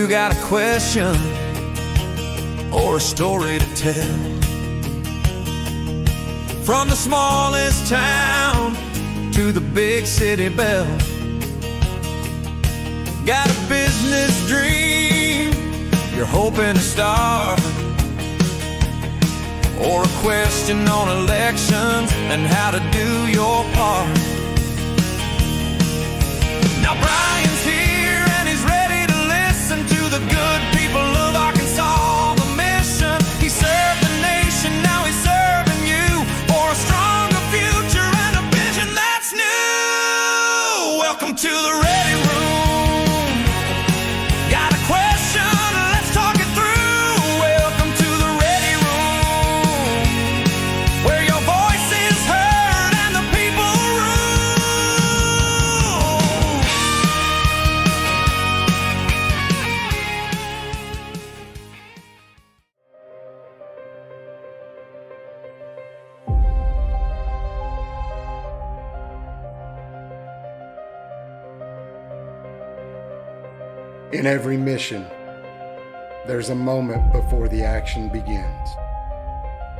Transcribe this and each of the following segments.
you got a question or a story to tell, from the smallest town to the big city belle, got a business dream you're hoping to start, or a question on elections and how to do your part. Now Brian's here and he's ready to listen to the good people of Arkansas. The mission, he served the nation, now he's serving you for a stronger future and a vision that's new. Welcome to the Ready Room. Got a question? Let's talk it through. Welcome to the Ready Room, where your voice is heard and the people rule. In every mission, there's a moment before the action begins.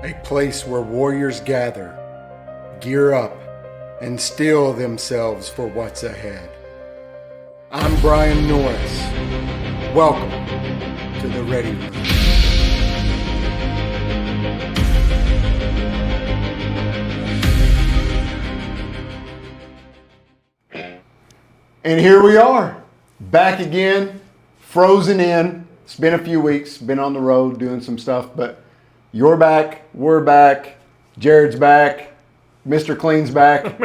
A place where warriors gather, gear up, and steel themselves for what's ahead. I'm Brian Norris. Welcome to the Ready Room. And here we are, back again, frozen in. It's been a few weeks, been on the road doing some stuff, but you're back, we're back, Jared's back, Mr. Clean's back.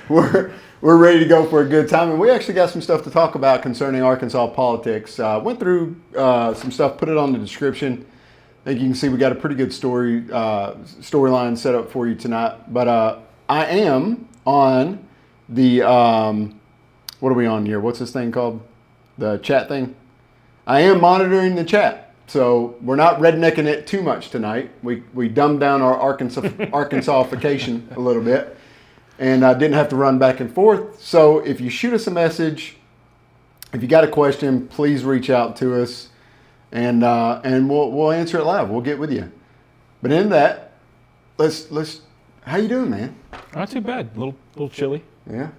we're ready to go for a good time, and we actually got some stuff to talk about concerning Arkansas politics. Went through some stuff, put it on the description. I think you can see we got a pretty good storyline set up for you tonight. But I am on the what are we on here? What's this thing called? The chat thing? I am monitoring the chat. So we're not rednecking it too much tonight. We dumbed down our Arkansasification a little bit. And I didn't have to run back and forth. So if you shoot us a message, if you got a question, please reach out to us. And we'll answer it live. We'll get with you. But in that, let's how you doing, man? Not too bad. A little chilly. Yeah.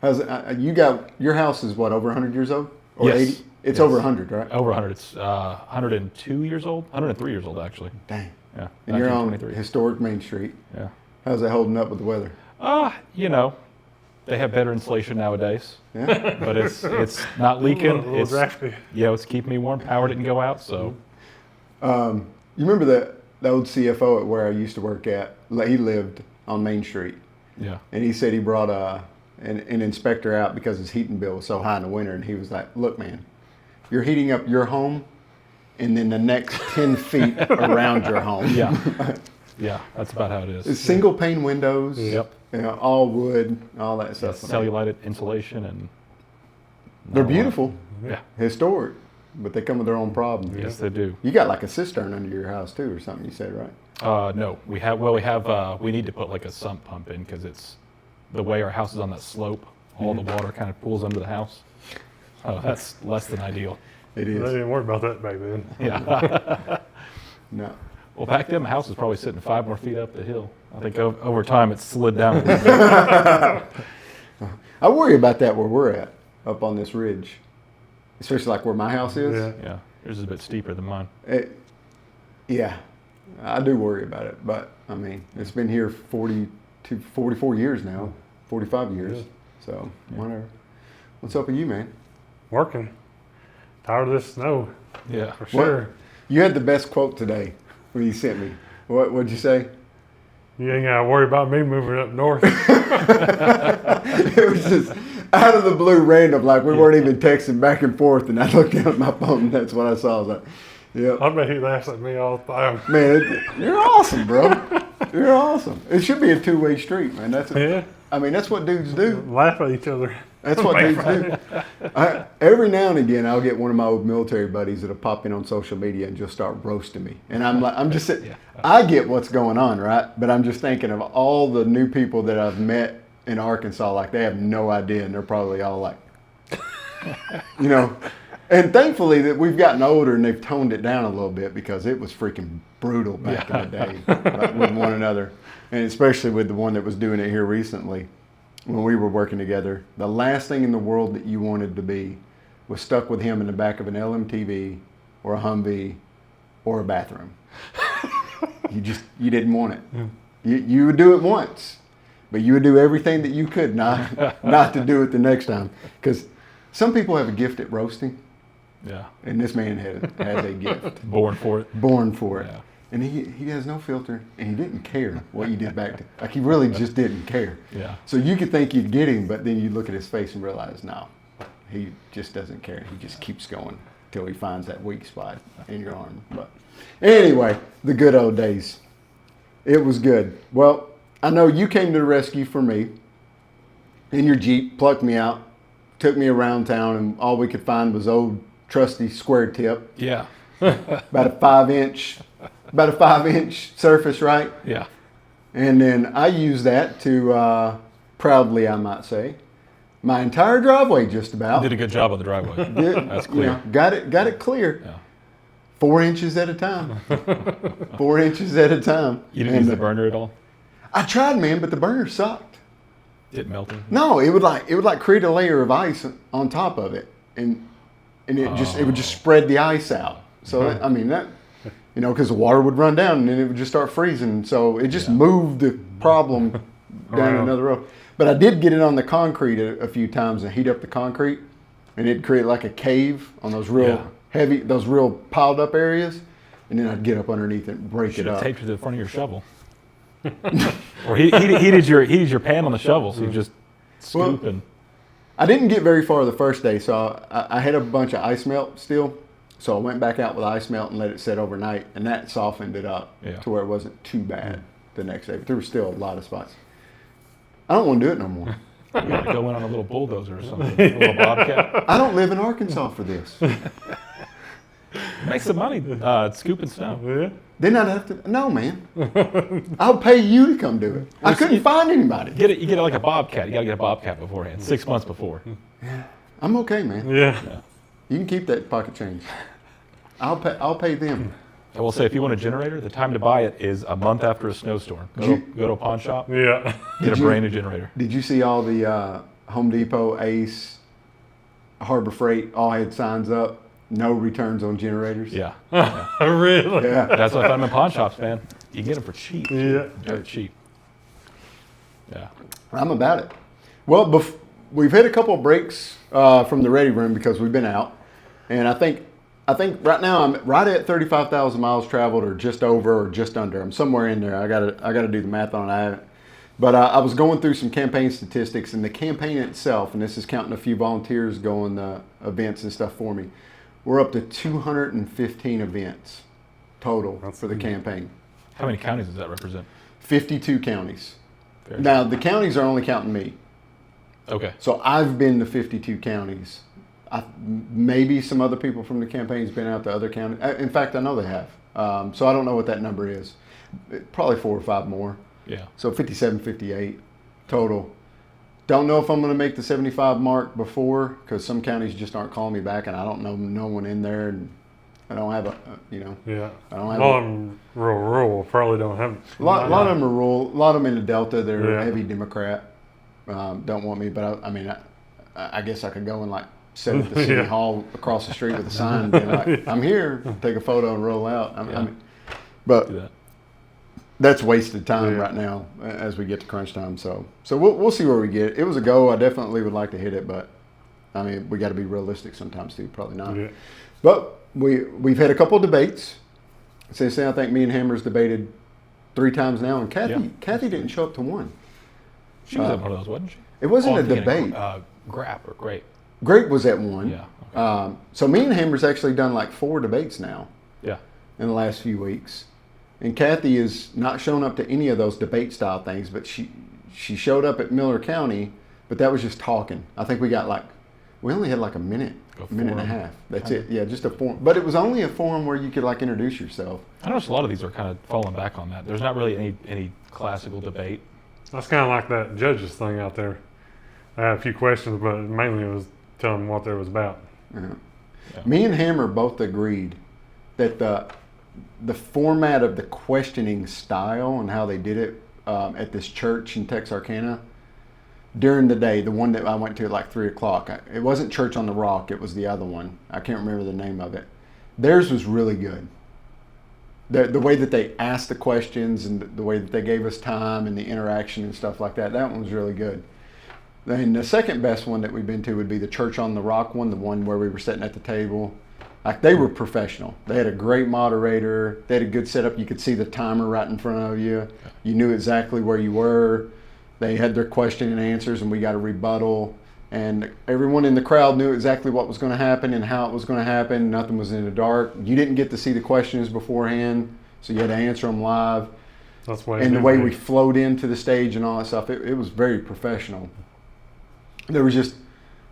How's it? You got your house is what, over 100 years old? Or Yes. 80? It's over 100, right? Over 100. It's 102 years old. 103 years old, actually. Dang. Yeah. And you're on 1923. historic Main Street. Yeah. How's that holding up with the weather? You know, they have better insulation nowadays, Yeah. but it's not leaking. A little It's drafty. it's keeping me warm. Power didn't go out, so. You remember the old CFO at where I used to work at? He lived on Main Street. Yeah. And he said he brought an inspector out because his heating bill was so high in the winter. And he was like, look, man, you're heating up your home and then the next 10 feet around your home. Yeah. Yeah, that's about how it is. It's single pane windows. Yep. You know, all wood, all that stuff. Cellulite insulation and. They're beautiful, Yeah. historic, but they come with their own problems. Yes, they do. You got like a cistern under your house too, or something. You said, right? No, we need to put like a sump pump in because it's the way our house is on that slope. All the water kind of pools under the house. Oh, that's less than ideal. It They is. didn't worry about that back then. Yeah. No. Well, back then, my house was probably sitting 5 more feet up the hill. I think over time it slid down a little bit. I worry about that where we're at, up on this ridge, especially like where my house is. Yeah. Yeah, yours is a bit steeper than mine. Yeah, I do worry about it, but I mean, it's been here 44 years now, 45 years. Yeah. So whatever. What's up with you, man? Working. Tired of this snow, Yeah. for sure. You had the best quote today when you sent me. What'd you say? You ain't got to worry about me moving up north. It was just out of the blue, random. Like we weren't even texting back and forth, and I looked down at my phone, and that's what I saw. I was like, "Yep, I bet he laughs at me all the time. man, you're awesome, bro. You're awesome. It should be a two-way street, man. Yeah. I mean, that's what dudes do. Laugh at each other. That's what dudes do. Every now and again, I'll get one of my old military buddies that'll pop in on social media and just start roasting me. And I'm just sitting, I get what's going on, right? But I'm just thinking of all the new people that I've met in Arkansas, like they have no idea, and they're probably all like, you know, And thankfully that we've gotten older and they've toned it down a little bit because it was freaking brutal back in the day with one another. And especially with the one that was doing it here recently when we were working together. The last thing in the world that you wanted to be was stuck with him in the back of an LMTV or a Humvee or a bathroom. You didn't want it. You would do it once, but you would do everything that you could not to do it the next time. Because some people have a gift at roasting. Yeah. And this man has a gift. Born for it. Born for it. Yeah. And he has no filter, and he didn't care what you did back to. Like, he really just didn't care. Yeah. So you could think you'd get him, but then you look at his face and realize, no, he just doesn't care. He just keeps going till he finds that weak spot in your arm. But anyway, the good old days. It was good. Well, I know you came to the rescue for me in your Jeep, plucked me out, took me around town, and all we could find was old trusty square tip. Yeah. About a 5-inch surface, right? Yeah. And then I used that to, proudly I might say, my entire driveway just about. Did a good job on the driveway. That's clear. You know, got it clear. Yeah. 4 inches at a time. 4 inches at a time. You didn't use the burner at all? I tried, man, but the burner sucked. It melted? No, it would like create a layer of ice on top of it, and it would just spread the ice out. So I mean that, you know, because the water would run down and then it would just start freezing. So it just moved the problem down another road. But I did get it on the concrete a few times and heat up the concrete, and it'd create like a cave on those real heavy, those real piled up areas, and then I'd get up underneath it and break Should it have up. taped it to the front of your shovel. Or heated your pan on the shovel, so you just scoop and. I didn't get very far the first day, so I had a bunch of ice melt still. So I went back out with ice melt and let it sit overnight, and that softened it up to where it wasn't too bad the next day. But there were still a lot of spots. I don't want to do it no more. You gotta go in on a little bulldozer or something, a little bobcat. I don't live in Arkansas for this. Make some money scooping snow. Yeah. Then I'd have to. No, man. I'll pay you to come do it. I couldn't find anybody. You get it like a bobcat. You gotta get a bobcat beforehand, 6 months before. I'm okay, man. Yeah. You can keep that pocket change. I'll pay them. I will say, if you want a generator, the time to buy it is a month after a snowstorm. Go to a pawn shop, Yeah. get a brand new generator. Did you see all the Home Depot, Ace, Harbor Freight all had signs up? No returns on generators. Yeah. Really? Yeah. That's why I find them in pawn shops, man. You can get them for cheap. Yeah. Dirt cheap. Yeah. I'm about it. Well, we've hit a couple of breaks from the ready room because we've been out, and I think right now I'm right at 35,000 miles traveled, or just over, or just under. I'm somewhere in there. I gotta do the math on it. But I was going through some campaign statistics, and the campaign itself, and this is counting a few volunteers going events and stuff for me. We're up to 215 events total for the campaign. How many counties does that represent? 52 counties. Fair. Now the counties are only counting me. Okay. So I've been to 52 counties. Maybe some other people from the campaign's been out to other counties. In fact, I know they have. So I don't know what that number is. Probably 4 or 5 more. Yeah. So 57, 58 total. Don't know if I'm going to make the 75 mark before, because some counties just aren't calling me back, and I don't know no one in there, and I don't have Yeah. I don't have All of them rural. Probably don't have. a lot of them are rural. A lot of them in the Delta. They're Yeah. heavy Democrat. Don't want me, but I guess I could go and like sit at the city Yeah. hall across the street with a sign and be like, I'm here, take a photo and roll out. But Do that. that's wasted time right now as we get to crunch time. So we'll see where we get. It was a go. I definitely would like to hit it, but I mean, we got to be realistic sometimes too. Probably not. Yeah. But we've had a couple of debates. Since then, I think me and Hammers debated 3 times now, and Cathy didn't show up to one. She was at one of those, wasn't she? It wasn't Oh, a I'm thinking debate. Grappe or Grape. Grape was at one. Yeah. Okay. So me and Hammers actually done like 4 debates now Yeah. in the last few weeks. And Cathy is not shown up to any of those debate style things, but she showed up at Miller County, but that was just talking. I think we only had like a minute and a half. That's it. Yeah, just a forum. But it was only a forum where you could like introduce yourself. I noticed a lot of these are kind of falling back on that. There's not really any classical debate. That's kind of like that judges thing out there. I had a few questions, but mainly it was telling them what there was about. Yeah. Yeah. Me and Hammer both agreed that the format of the questioning style and how they did it at this church in Texarkana during the day, the one that I went to at like 3 o'clock, it wasn't Church on the Rock, it was the other one. I can't remember the name of it. Theirs was really good. The way that they asked the questions and the way that they gave us time and the interaction and stuff like that, that one was really good. Then the second best one that we've been to would be the Church on the Rock one, the one where we were sitting at the table. Like, they were professional. They had a great moderator. They had a good setup. You could see the timer right in front of you. You knew exactly where you were. They had their question and answers, and we got a rebuttal. And everyone in the crowd knew exactly what was going to happen and how it was going to happen. Nothing was in the dark. You didn't get to see the questions beforehand, so you had to answer them live. That's why. And the way we flowed into the stage and all that stuff, it was very professional. There was just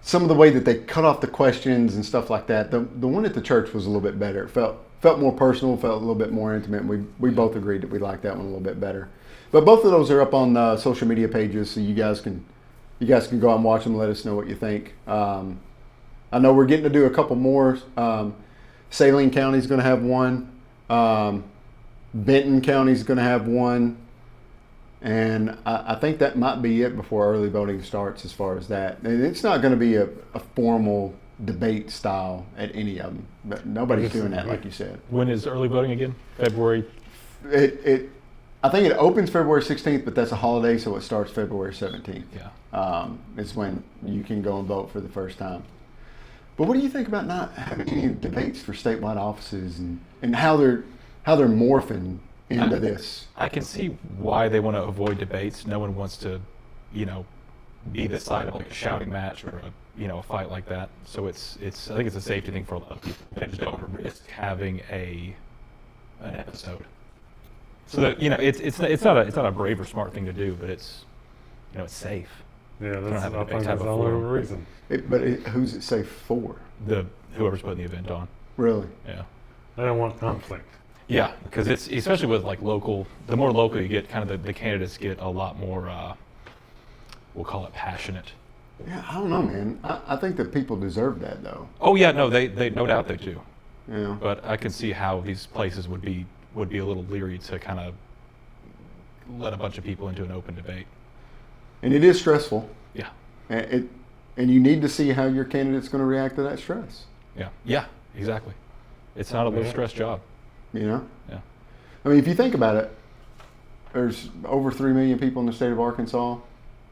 some of the way that they cut off the questions and stuff like that. The one at the church was a little bit better. It felt more personal, felt a little bit more intimate. We both agreed that we liked that one a little bit better. But both of those are up on social media pages, so you guys can go out and watch them and let us know what you think. I know we're getting to do a couple more. Saline County's going to have one. Benton County's going to have one. And I think that might be it before early voting starts as far as that. And it's not going to be a formal debate style at any of them. But nobody's doing that, like you said. When is early voting again? February? I think it opens February 16th, but that's a holiday, so it starts February 17th. Yeah. It's when you can go and vote for the first time. But what do you think about not having any debates for statewide offices and how they're morphing into this? I can see why they want to avoid debates. No one wants to, be the side of like a shouting match or a fight like that. So it's I think it's a safety thing for a lot of people. They just don't risk having an episode. So that it's not a brave or smart thing to do, but it's it's safe. Yeah, don't have I debates, think have that's a the only forum. reason. Who's it safe for? Whoever's putting the event on. Really? Yeah. They don't want conflict. Yeah, because it's especially with like local. The more local you get, kind of the candidates get a lot more. We'll call it passionate. Yeah, I don't know, man. I think that people deserve that, though. Oh yeah, no, they no doubt they do. Yeah. But I can see how these places would be a little leery to kind of let a bunch of people into an open debate. And it is stressful. Yeah. And you need to see how your candidate's going to react to that stress. Yeah. Yeah. Exactly. It's not a low stress job. Yeah. Yeah. I mean, if you think about it, there's over 3 million people in the state of Arkansas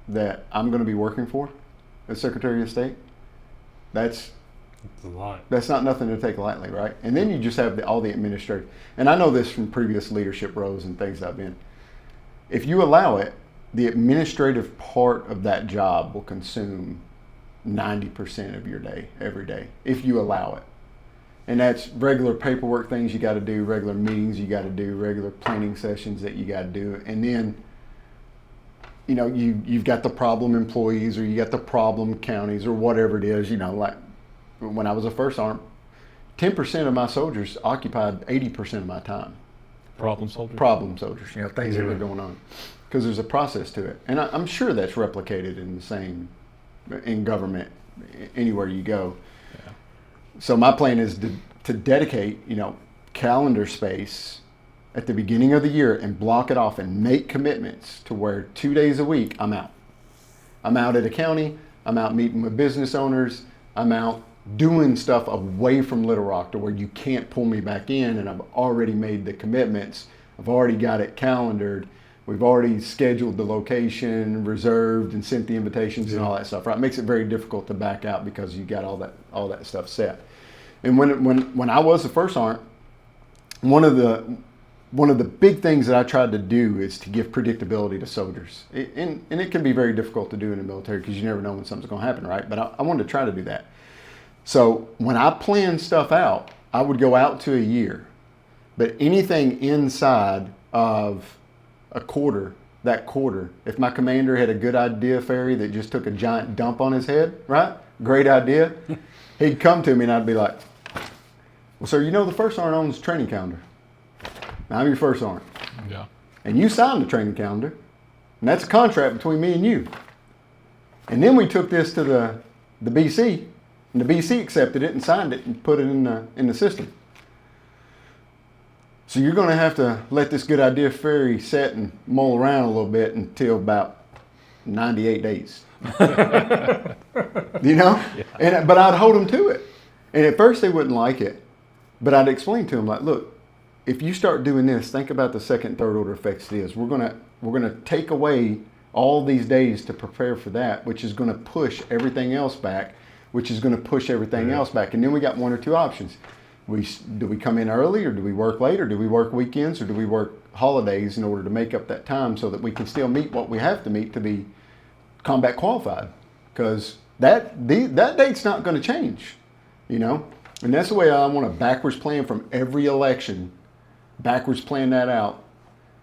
that I'm going to be working for as Secretary of State. It's a lot. That's not nothing to take lightly, right? And then you just have all the administrative. And I know this from previous leadership roles and things I've been. If you allow it, the administrative part of that job will consume 90% of your day, every day, if you allow it. And that's regular paperwork things you got to do, regular meetings you got to do, regular planning sessions that you got to do. And then, you've got the problem employees or you got the problem counties or whatever it is, like when I was a first arm, 10% of my soldiers occupied 80% of my time. Problem soldiers. Problem soldiers, things that were going on. Because there's a process to it. And I'm sure that's replicated in government, anywhere you go. Yeah. So my plan is to dedicate, calendar space at the beginning of the year and block it off and make commitments to where 2 days a week I'm out. I'm out at a county, I'm out meeting with business owners, I'm out doing stuff away from Little Rock to where you can't pull me back in, and I've already made the commitments. I've already got it calendared. We've already scheduled the location, reserved, and sent the invitations and all that stuff. Right? It makes it very difficult to back out because you got all that stuff set. And when I was the first sergeant, one of the big things that I tried to do is to give predictability to soldiers. And it can be very difficult to do in the military because you never know when something's going to happen, right? But I wanted to try to do that. So when I planned stuff out, I would go out to a year. But anything inside of a quarter, if my commander had a good idea fairy that just took a giant dump on his head, right? Great idea. He'd come to me and I'd be like, well, sir, the first sergeant owns the training calendar. Now, I'm your first sergeant. Yeah. And you signed the training calendar. And that's a contract between me and you. And then we took this to the BC And the BC accepted it and signed it and put it in the system. So you're going to have to let this good idea fairy set and mull around a little bit until about 98 days. You know? Yeah. But I'd hold them to it. And at first they wouldn't like it. But I'd explain to them, like, look, if you start doing this, think about the second, third order effects it is. We're gonna take away all these days to prepare for that, which is going to push everything else back, which is going to push everything else back. And then we got one or two options. Do we come in early, or do we work late, or do we work weekends, or do we work holidays in order to make up that time so that we can still meet what we have to meet to be combat qualified? Because that date's not going to change, you know? And that's the way I want to backwards plan from every election, backwards plan that out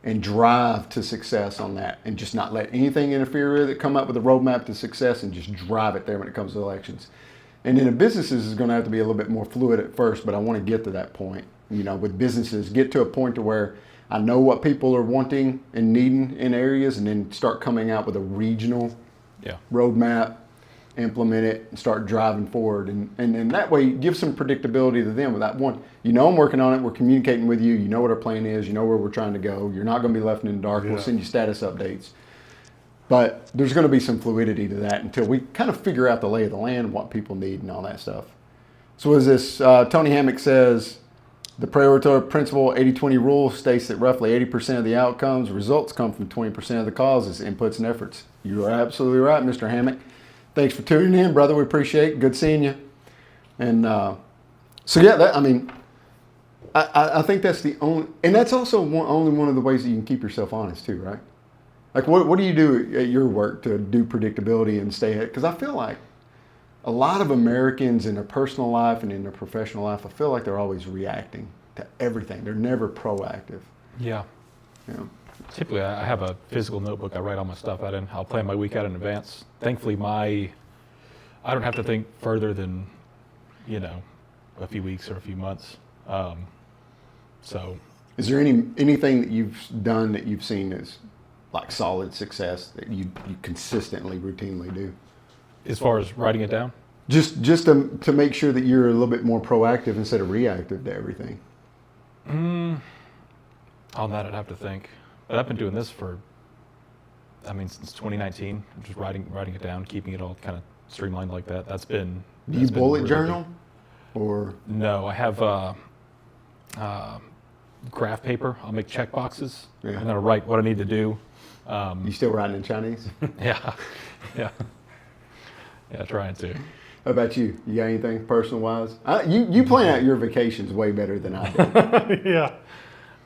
and drive to success on that, and just not let anything interfere with it, come up with a roadmap to success and just drive it there when it comes to elections. And then the businesses is going to have to be a little bit more fluid at first, but I want to get to that point. You know, with businesses, get to a point to where I know what people are wanting and needing in areas, and then start coming out with a regional roadmap, implement it, and start driving forward. And that way, give some predictability to them. Without one, you know, I'm working on it. We're communicating with you. You know what our plan is. You know where we're trying to go. You're not going to be left in the dark. We'll send you status updates. But there's going to be some fluidity to that until we kind of figure out the lay of the land, what people need, and all that stuff. So what is this? Tony Hammock says, the Pareto principle 80-20 rule states that roughly 80% of the outcomes, results come from 20% of the causes, inputs, and efforts. You are absolutely right, Mr. Hammock. Thanks for tuning in, brother. We appreciate it. Good seeing you. And so, yeah, I think that's the only, and that's also only one of the ways that you can keep yourself honest too, right? Like, what do you do at your work to do predictability and stay ahead? Because I feel like a lot of Americans in their personal life and in their professional life, I feel like they're always reacting to everything. They're never proactive. Yeah. You know? Typically, I have a physical notebook I write all my stuff out in. I'll plan my week out in advance. Thankfully, I don't have to think further than, you know, a few weeks or a few months. So, is there anything that you've done that you've seen as like solid success that you consistently, routinely do? As far as writing it down? Just to make sure that you're a little bit more proactive instead of reactive to everything. On that, I'd have to think. But I've been doing this since 2019. Just writing it down, keeping it all kind of streamlined like that. That's been. Do you bullet journal, or? No, I have graph paper. I'll make check boxes, and then I'll write what I need to do. You still writing in Chinese? Yeah. Trying to. How about you? You got anything personal wise? You plan out your vacations way better than I do. Yeah,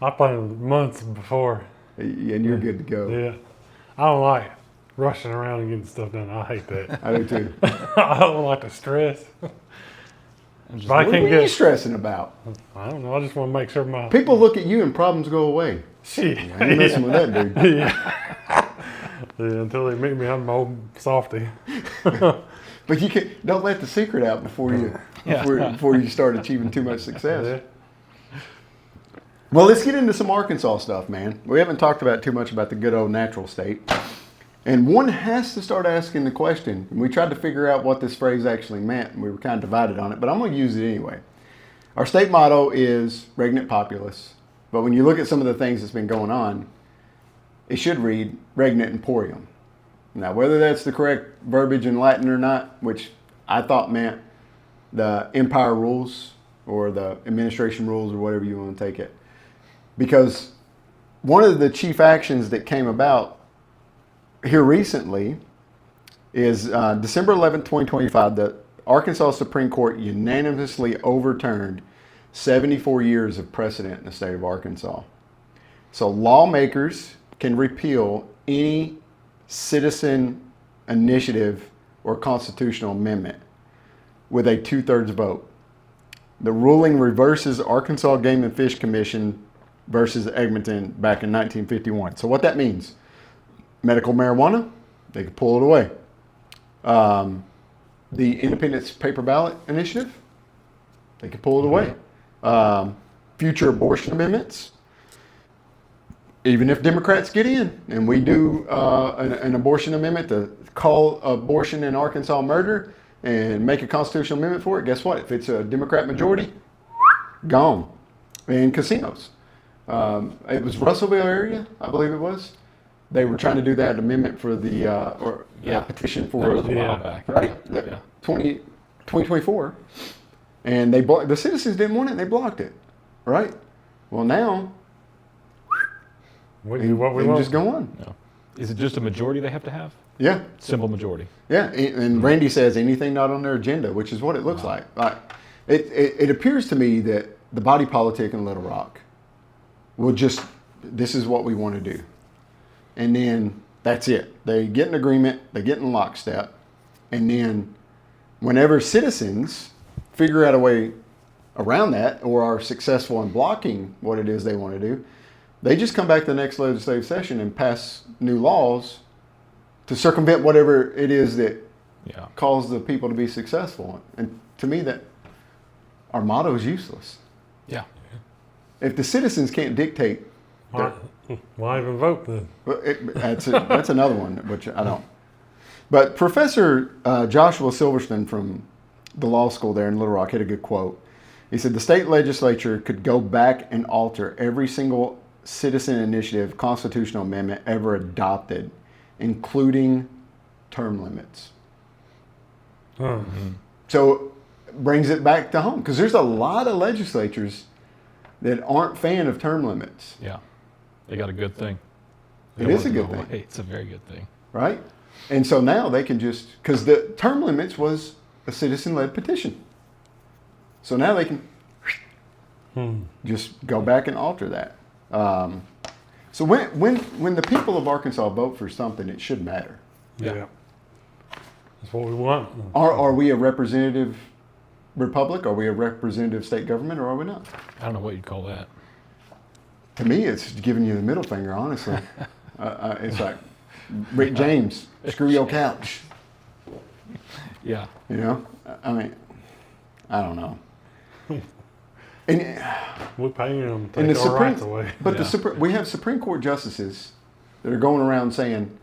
I planned months before. And you're good to go. Yeah, I don't like rushing around and getting stuff done. I hate that. I do too. I don't like the stress. What are you stressing about? I don't know. I just want to make sure my people look at you and problems go away. Shit, I ain't messing with that dude. Yeah, until they meet me, I'm my old softy. But don't let the secret out before you start achieving too much success. Yeah. Well, let's get into some Arkansas stuff, man. We haven't talked about too much about the good old natural state. And one has to start asking the question. We tried to figure out what this phrase actually meant, and we were kind of divided on it, but I'm going to use it anyway. Our state motto is regnant populace, but when you look at some of the things that's been going on, it should read regnant emporium. Now, whether that's the correct verbiage in Latin or not, which I thought meant the empire rules or the administration rules or whatever you want to take it. Because one of the chief actions that came about here recently is December 11th, 2025, the Arkansas Supreme Court unanimously overturned 74 years of precedent in the state of Arkansas. So lawmakers can repeal any citizen initiative or constitutional amendment with a 2/3 vote. The ruling reverses Arkansas Game and Fish Commission versus Egmonton back in 1951. So what that means, medical marijuana, they could pull it away. The Independence Paper Ballot Initiative, they could pull it away. Future abortion amendments, even if Democrats get in and we do an abortion amendment to call abortion in Arkansas murder, and make a constitutional amendment for it, guess what? If it's a Democrat majority, gone. And casinos. It was Russellville area, I believe it was. They were trying to do that amendment for the petition for That was a while back. right, Yeah. 2024, and they the citizens didn't want it. And they blocked it, right? Well, now We do what we they can want. just go on. No. Is it just a majority they have to have? Yeah, Simple majority. yeah. And Randy says anything not on their agenda, which is what it looks like. It appears to me that the body politic in Little Rock will just, this is what we want to do. And then that's it. They get an agreement, they get in lockstep, and then whenever citizens figure out a way around that or are successful in blocking what it is they want to do, they just come back to the next legislative session and pass new laws to circumvent whatever it is that Yeah. cause the people to be successful. And to me, that our motto is useless. Yeah. If the citizens can't dictate, Why even vote then? that's another one, which I don't. But Professor Joshua Silverstein from the law school there in Little Rock had a good quote. He said, the state legislature could go back and alter every single citizen initiative constitutional amendment ever adopted, including term limits. Huh. So brings it back to home, because there's a lot of legislatures that aren't fan of term limits, Yeah. They got a good thing. It is a good thing. Hey, it's a very good thing. right? And so now they can just, because the term limits was a citizen-led petition. So now they can just go back and alter that. So when the people of Arkansas vote for something, it should matter. Yeah. That's what we want. Are we a representative republic? Are we a representative state government, or are we not? I don't know what you'd call that. To me, it's giving you the middle finger, honestly. It's like, Rick James, screw your couch. Yeah. You know? I mean, I don't know. And, We pay them to and the take our rights Supreme, away. but Yeah. we have Supreme Court justices that are going around saying,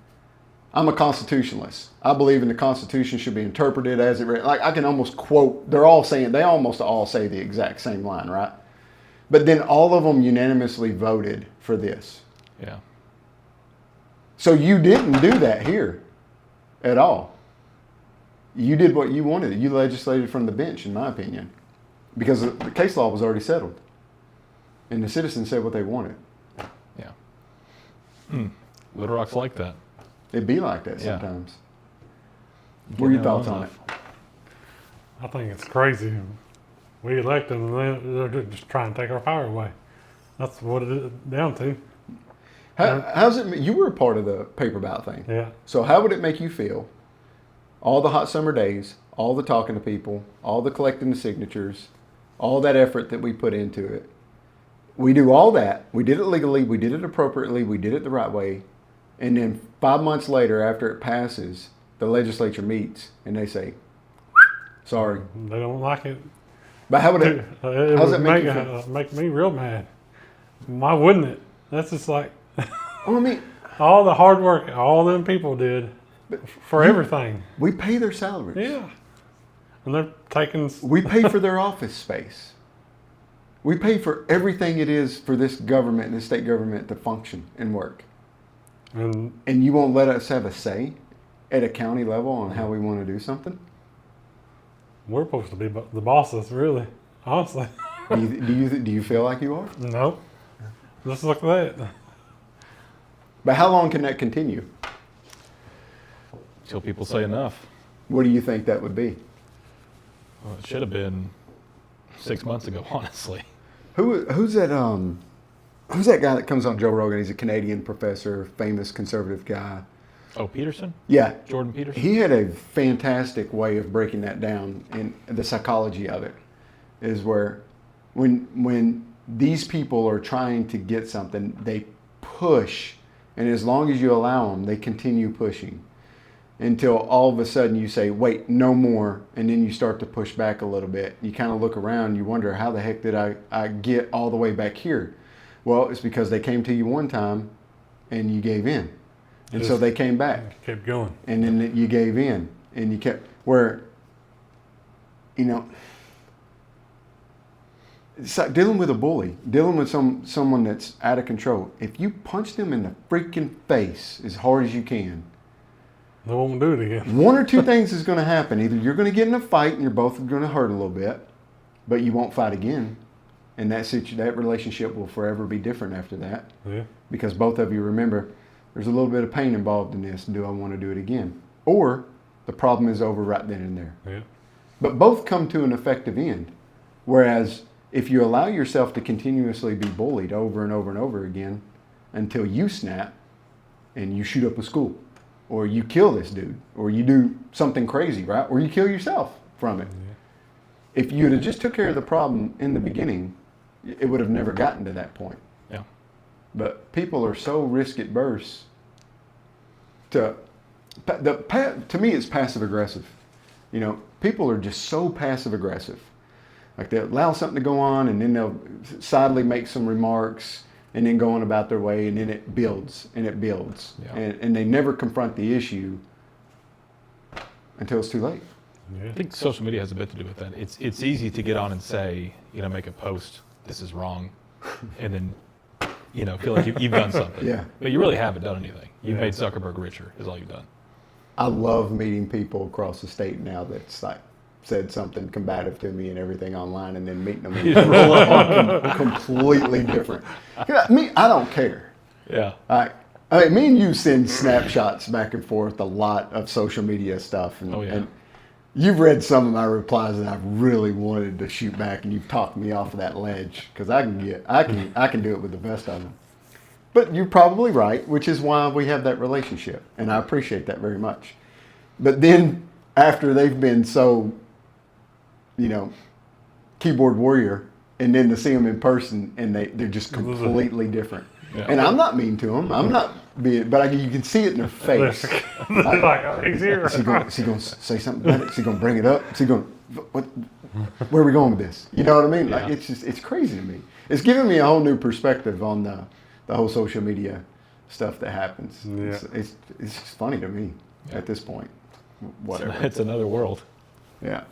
I'm a constitutionalist. I believe in the Constitution should be interpreted as it, like I can almost quote, they almost all say the exact same line, right? But then all of them unanimously voted for this. Yeah. So you didn't do that here at all. You did what you wanted. You legislated from the bench, in my opinion, because the case law was already settled. And the citizens said what they wanted. Yeah. Little Rock's like that. It'd be like that Yeah. sometimes. What are your Getting thoughts on on it? I think it's crazy. We elect them and they're just trying to take our power away. That's what it is down to. How's it? You were a part of the paper ballot thing. Yeah. So how would it make you feel? All the hot summer days, all the talking to people, all the collecting the signatures, all that effort that we put into it. We do all that. We did it legally. We did it appropriately. We did it the right way. And then 5 months later, after it passes, the legislature meets and they say, sorry. They don't like it. But how would it, It how's would that make you feel? make me real mad. Why wouldn't it? That's just like Well, I mean, all the hard work all them people did for everything. we pay their salaries. Yeah. And they're taking. We pay for their office space. We pay for everything it is for this government and this state government to function and work. And And you won't let us have a say at a county level on how we want to do something? we're supposed to be the bosses, really. Honestly. Do you feel like you are? Nope. Just look at that. But how long can that continue? Until people say enough. What do you think that would be? Well, it should have been 6 months ago, honestly. Who's that guy that comes on Joe Rogan? He's a Canadian professor, famous conservative guy. Oh, Peterson? Yeah. Jordan Peterson? He had a fantastic way of breaking that down, in the psychology of it is where when these people are trying to get something, they push, and as long as you allow them, they continue pushing until all of a sudden you say, wait, no more, and then you start to push back a little bit. You kind of look around, you wonder, how the heck did I get all the way back here? Well, it's because they came to you one time and you gave in. And so they came back. Kept going. And then you gave in and you kept, where you know, it's like dealing with a bully, dealing with someone that's out of control. If you punch them in the freaking face as hard as you can, They won't do it again. one or two things is going to happen. Either you're going to get in a fight and you're both going to hurt a little bit, but you won't fight again. And that relationship will forever be different after that. Yeah. Because both of you remember, there's a little bit of pain involved in this. Do I want to do it again? Or the problem is over right then and there. Yeah. But both come to an effective end. Whereas if you allow yourself to continuously be bullied over and over and over again until you snap and you shoot up a school, or you kill this dude, or you do something crazy, right? Or you kill yourself from it. Yeah. If you'd have just took care of the problem in the beginning, it would have never gotten to that point. Yeah. But people are so risk adverse to me it's passive aggressive. You know, people are just so passive aggressive. Like they'll allow something to go on and then they'll sidely make some remarks and then go on about their way, and then it builds and it builds. Yeah. And they never confront the issue until it's too late. Yeah. I think social media has a bit to do with that. It's easy to get on and say, you know, make a post, this is wrong, and then, you know, feel like you've done something. Yeah. But you really haven't done anything. You've made Zuckerberg richer, is all you've done. I love meeting people across the state now that's like said something combative to me and everything online, and then meeting them in completely different. Me, I don't care. Yeah. I mean, me and you send snapshots back and forth a lot of social media stuff, and, Oh, yeah. and you've read some of my replies, and I've really wanted to shoot back, and you've talked me off of that ledge because I can do it with the best of them. But you're probably right, which is why we have that relationship, and I appreciate that very much. But then after they've been so, you know, keyboard warrior, and then to see them in person, and they're just completely different. Yeah. And I'm not mean to them. I'm not being, but you can see it in their face. Like, oh, he's here. Is he going to say something about it? Is he going to bring it up? Is he going? Where are we going with this? You know what I mean? Like Yeah. it's crazy to me. It's giving me a whole new perspective on the whole social media stuff that happens. Yeah. It's just funny to me at this point. Whatever. It's another world. Yeah.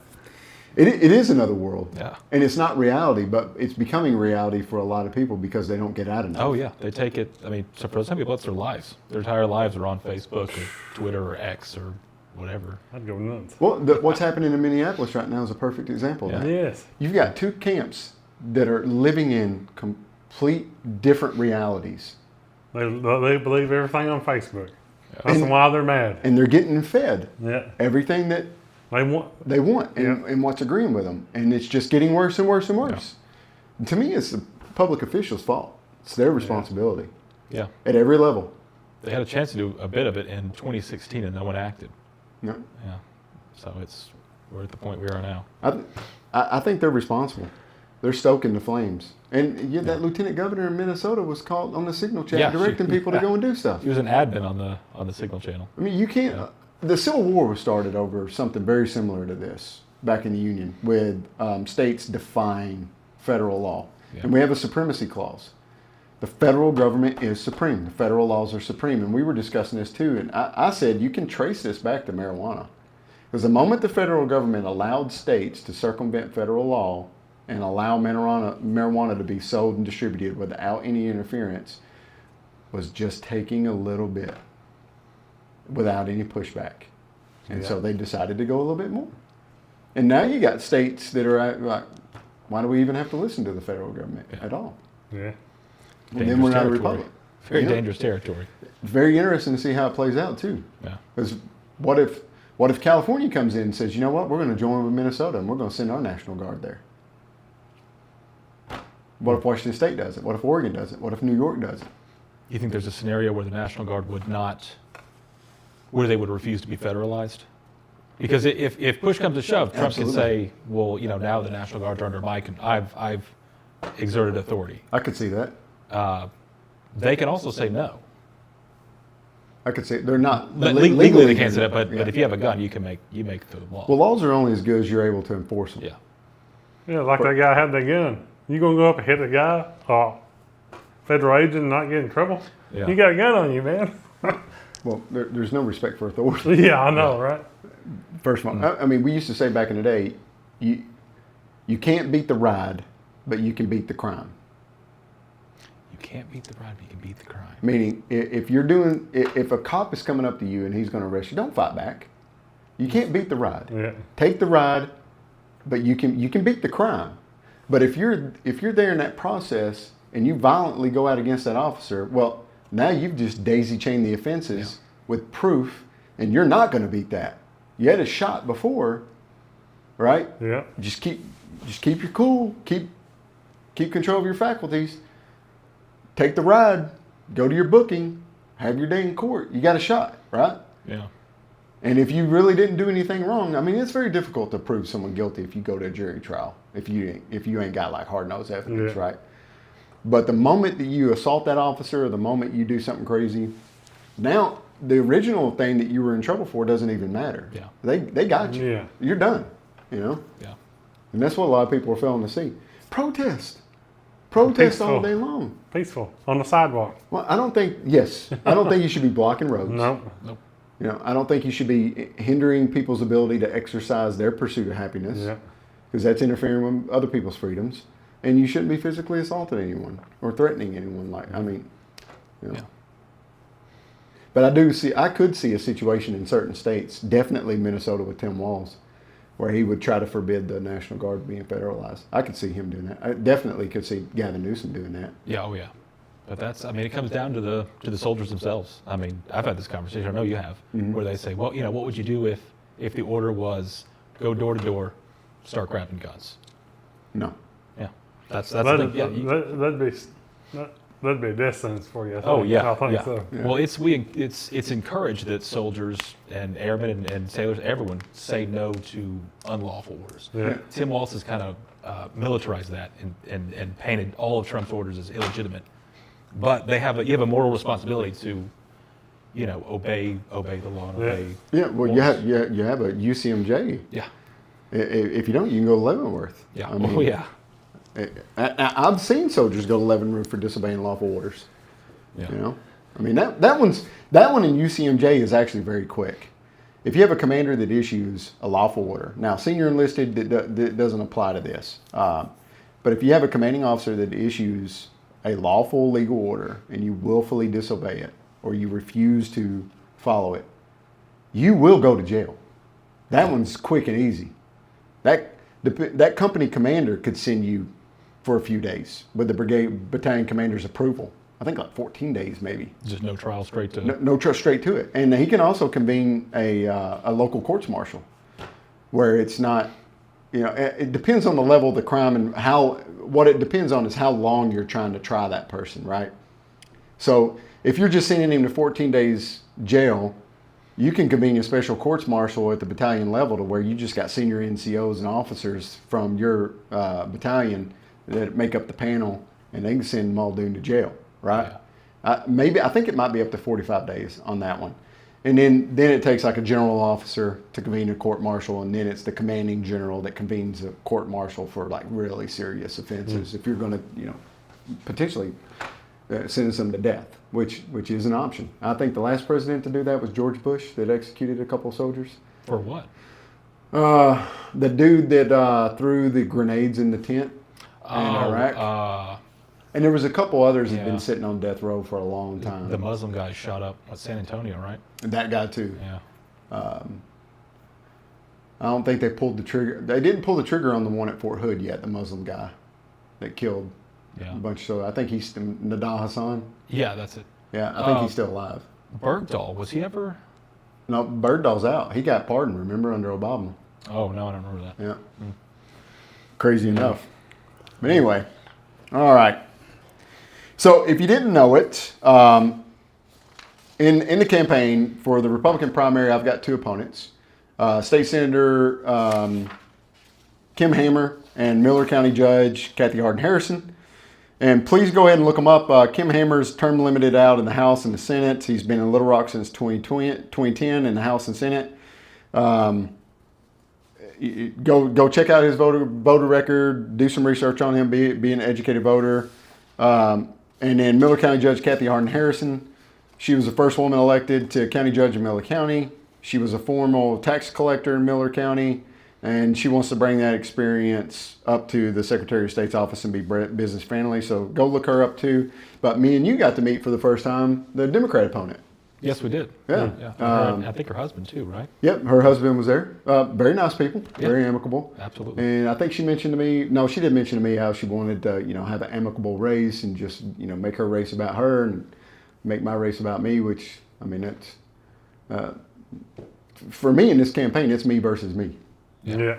It is another world. Yeah. And it's not reality, but it's becoming reality for a lot of people because they don't get out enough. Oh, yeah. They take it, I mean, so for some people, it's their lives. Their entire lives are on Facebook or Twitter or X or whatever. I'd go nuts. Well, what's happening in Minneapolis right now is a perfect example of that. Yes. You've got two camps that are living in complete different realities. They believe everything on Facebook. Yeah. That's why they're mad. And they're getting fed Yeah. everything that They want. and what's agreeing with them. And it's just getting worse and worse and worse. And to me, it's the public officials' fault. It's their responsibility Yeah. at every level. They had a chance to do a bit of it in 2016 and no one acted. No. Yeah. So we're at the point we are now. I think they're responsible. They're stoking the flames. And that lieutenant governor in Minnesota was called on the signal chat Yeah, directing people to go and do stuff. He was an admin on the Signal channel. I mean, you can't. The Civil War was started over something very similar to this back in the Union, with states defying federal law. Yeah. And we have a supremacy clause. The federal government is supreme. The federal laws are supreme. And we were discussing this too. And I said you can trace this back to marijuana. Because the moment the federal government allowed states to circumvent federal law and allow marijuana to be sold and distributed without any interference, was just taking a little bit without any pushback. And so they decided to go a little bit more. And now you got states that are like, why do we even have to listen to the federal government at all? Yeah. And then we're not a Dangerous republic. Very You know? dangerous territory. Very interesting to see how it plays out too. Yeah. Because what if California comes in and says, you know what, we're going to join with Minnesota and we're going to send our National Guard there? What if Washington State does it? What if Oregon does it? What if New York does it? You think there's a scenario where the National Guard where they would refuse to be federalized? Because if push comes to shove, Trump Absolutely. can say, well, you know, now the National Guards are under my I've exerted authority. I could see that. They can also say no. I could see they're not But legally they can't say that, but if you have a gun, you make the law. Well, laws are only as good as you're able to enforce them. Yeah. Yeah, like that guy had that gun. You gonna go up and hit a guy, federal agent, and not get in trouble? Yeah. You got a gun on you, man. Well, there's no respect for authority. Yeah, I know, right? First one. I mean, we used to say back in the day, you can't beat the ride, but you can beat the crime. You can't beat the ride, but you can beat the crime. Meaning, if a cop is coming up to you and he's going to arrest you, don't fight back. You can't beat the ride. Yeah. Take the ride, but you can beat the crime. But if you're there in that process and you violently go out against that officer, well, now you've just daisy chained the offenses with proof, and you're not going to beat that. You had a shot before, right? Yeah. Just keep your cool. Keep control of your faculties. Take the ride. Go to your booking. Have your day in court. You got a shot, right? Yeah. And if you really didn't do anything wrong, I mean, it's very difficult to prove someone guilty if you go to a jury trial. If you ain't got like hard-nosed evidence, right? But the moment that you assault that officer, or the moment you do something crazy, now the original thing that you were in trouble for doesn't even matter. Yeah. They got you. Yeah. You're done. You know. Yeah. And that's what a lot of people are failing to see. Protest all Peaceful. day long. Peaceful on the sidewalk. Well, I don't think you should be blocking roads. Nope. You know, I don't think you should be hindering people's ability to exercise their pursuit of happiness. Yeah. Because that's interfering with other people's freedoms. And you shouldn't be physically assaulting anyone or threatening anyone. Yeah. But I could see a situation in certain states, definitely Minnesota with Tim Walz, where he would try to forbid the National Guard being federalized. I could see him doing that. I definitely could see Gavin Newsom doing that. Yeah. Oh yeah. But it comes down to the soldiers themselves. I mean, I've had this conversation. I know you have, where they say, well, what would you do if the order was go door to door, start grabbing guns? No. Yeah. That's the thing. Yeah. That'd be a death sentence for you. I think. Oh yeah, I think so. Yeah. Well, it's encouraged that soldiers and airmen and sailors, everyone, say no to unlawful orders. Yeah. Tim Walz has kind of militarized that and painted all of Trump's orders as illegitimate. But you have a moral responsibility to, obey the law and obey. Yeah. Well, you have a UCMJ. Yeah. If you don't, you can go to Leavenworth. Yeah. I mean, Oh yeah. I've seen soldiers go to Leavenworth for disobeying lawful orders. Yeah. I mean that one in UCMJ is actually very quick. If you have a commander that issues a lawful order, now senior enlisted that doesn't apply to this, but if you have a commanding officer that issues a lawful legal order and you willfully disobey it or you refuse to follow it, you will go to jail. That one's quick and easy. That company commander could send you for a few days with the battalion commander's approval. I think like 14 days maybe. Just no trial, straight to. No trust, straight to it. And he can also convene a local courts martial where it's not, it depends on the level of the crime and what it depends on is how long you're trying to try that person, right? So if you're just sending him to 14 days jail, you can convene a special courts martial at the battalion level to where you just got senior NCOs and officers from your battalion that make up the panel, and they can send Muldoon to jail, right? Yeah. I think it might be up to 45 days on that one. And then it takes like a general officer to convene a court martial, and then it's the commanding general that convenes a court martial for like really serious offenses. If you're going to, potentially sentence them to death, which is an option. I think the last president to do that was George Bush, that executed a couple of soldiers. For what? The dude that threw the grenades in the tent in Iraq. And there was a couple others that had been sitting on death row for a long time. The Muslim guy shot up at San Antonio, right? That guy too. Yeah. I don't think they pulled the trigger. They didn't pull the trigger on the one at Fort Hood yet, the Muslim guy that killed a bunch of soldiers. I think he's Nadal Hassan. Yeah, that's it. Yeah, I think he's still alive. Bergdahl, was he ever? No, Bergdahl's out. He got pardoned, remember, under Obama. Oh, no, I don't remember that. Yeah. Crazy enough. But anyway, all right. So if you didn't know it, in the campaign for the Republican primary, I've got two opponents. State Senator Kim Hammer and Miller County Judge Cathy Hardin Harrison. And please go ahead and look them up. Kim Hammer's term limited out in the House and the Senate. He's been in Little Rock since 2010 in the House and Senate. Go check out his voter record. Do some research on him. Be an educated voter. And then Miller County Judge Cathy Hardin Harrison. She was the first woman elected to county judge in Miller County. She was a formal tax collector in Miller County. And she wants to bring that experience up to the Secretary of State's office and be business friendly. So go look her up too. But me and you got to meet for the first time the Democrat opponent. Yes, we did. Yeah. I think her husband too, right? Yep, her husband was there. Very nice people, very amicable. Absolutely. And I think she mentioned to me, no, she did mention to me how she wanted to, have an amicable race and just, make her race about her and make my race about me, which, I mean, that's, for me in this campaign, it's me versus me. Yeah.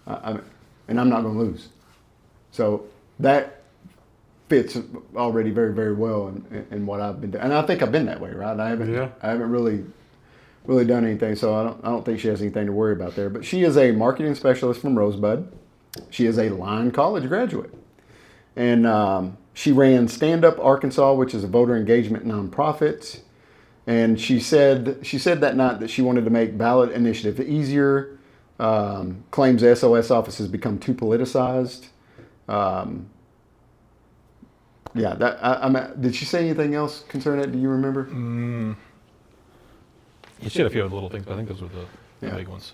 And I'm not going to lose. So that fits already very, very well in what I've been doing. And I think I've been that way, right? I haven't really done anything, so I don't think she has anything to worry about there. But she is a marketing specialist from Rosebud. She is a Lyon College graduate. And she ran Stand Up Arkansas, which is a voter engagement nonprofit. And she said that night that she wanted to make ballot initiative easier. Claims the SOS office has become too politicized. Did she say anything else concerning it? Do you remember? You should have a few other little things, but I think those were the big ones.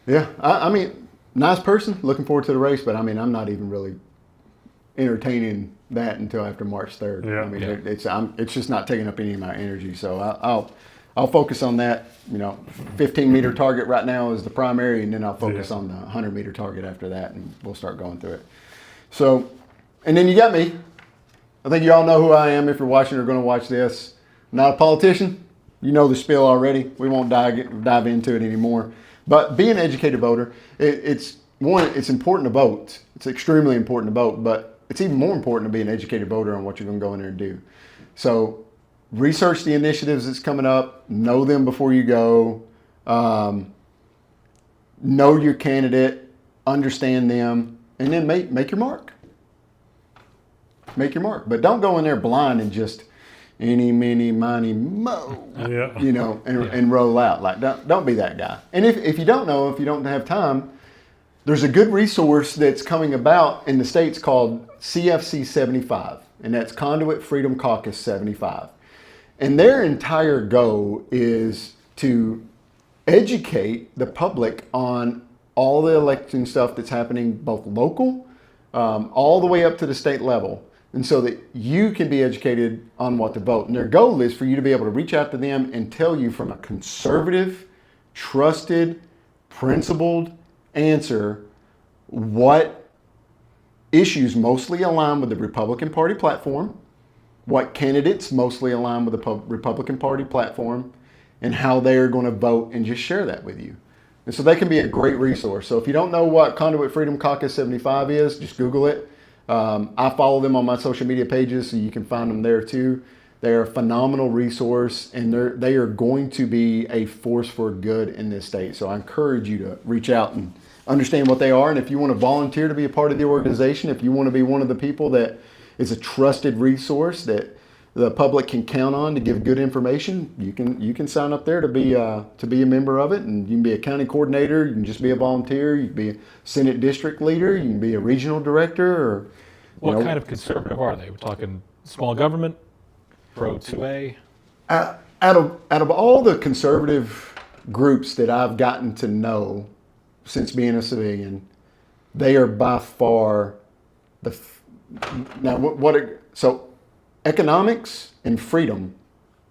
Yeah, I mean, nice person. Looking forward to the race, but I mean, I'm not even really entertaining that until after March 3rd. Yeah. I mean, it's just not taking up any of my energy. So I'll focus on that. 15-meter target right now is the primary, and then I'll focus on the 100-meter target after that, and we'll start going through it. So, and then you got me. I think you all know who I am if you're watching or going to watch this. I'm not a politician. You know the spiel already. We won't dive into it anymore. But be an educated voter. It's important to vote. It's extremely important to vote, but it's even more important to be an educated voter on what you're going to go in there and do. So research the initiatives that's coming up. Know them before you go. Know your candidate. Understand them. And then make your mark. Make your mark. But don't go in there blind and just any, miny, miny, mo, and roll out. Like, don't be that guy. And if you don't know, if you don't have time, there's a good resource that's coming about in the States called CFC 75, and that's Conduit Freedom Caucus 75. And their entire goal is to educate the public on all the election stuff that's happening, both local, all the way up to the state level. And so that you can be educated on what to vote. And their goal is for you to be able to reach out to them and tell you from a conservative, trusted, principled answer what issues mostly align with the Republican Party platform, what candidates mostly align with the Republican Party platform, and how they are going to vote, and just share that with you. And so they can be a great resource. So if you don't know what Conduit Freedom Caucus 75 is, just Google it. I follow them on my social media pages, so you can find them there too. They're a phenomenal resource, and they are going to be a force for good in this state. So I encourage you to reach out and understand what they are. And if you want to volunteer to be a part of the organization, if you want to be one of the people that is a trusted resource that the public can count on to give good information, you can sign up there to be a member of it, and you can be a county coordinator, you can just be a volunteer, you can be a Senate district leader, you can be a regional director, or what kind of conservative are they? We're talking small government, pro 2A. Out of all the conservative groups that I've gotten to know since being a civilian, they are by far so economics and freedom,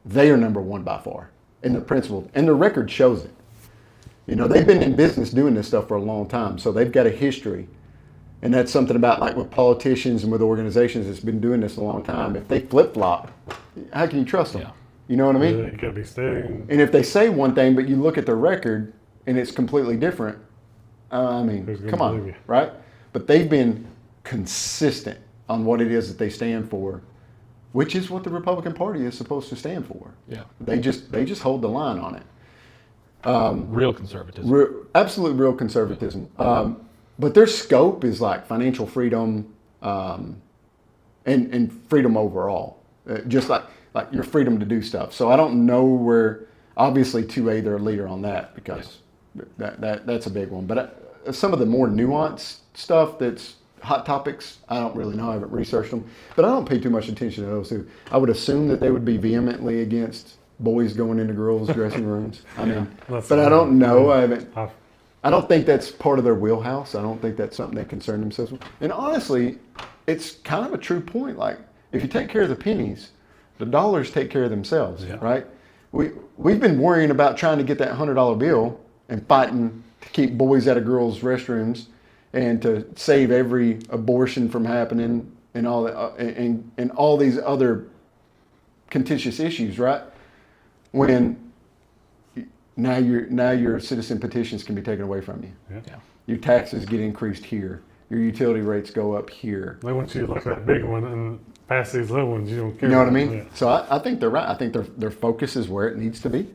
they are number one by far in the principle, and the record shows it. They've been in business doing this stuff for a long time, so they've got a history. And that's something about, like, with politicians and with organizations that's been doing this a long time. If they flip-flop, how can you trust them? Yeah. You know what I mean? It could be steady. And if they say one thing, but you look at their record and it's completely different, come on, right? But they've been consistent on what it is that they stand for, which is what the Republican Party is supposed to stand for. Yeah. They just hold the line on it. Real conservatism. Absolute real conservatism. But their scope is like financial freedom and freedom overall, just like your freedom to do stuff. So I don't know where, obviously 2A, they're a leader on that, because that's a big one. But some of the more nuanced stuff that's hot topics, I don't really know. I haven't researched them. But I don't pay too much attention to those two. I would assume that they would be vehemently against boys going into girls' dressing rooms. But I don't know. I haven't. I don't think that's part of their wheelhouse. I don't think that's something they concern themselves with. And honestly, it's kind of a true point. Like, if you take care of the pennies, the dollars take care of themselves, right? We've been worrying about trying to get that $100 bill and fighting to keep boys out of girls' restrooms and to save every abortion from happening and all that, and all these other contentious issues, right? When now your citizen petitions can be taken away from you. Yeah. Your taxes get increased here. Your utility rates go up here. They want you to look at that big one and pass these little ones. You don't care. You know what I mean? Yeah. So I think they're right. I think their focus is where it needs to be,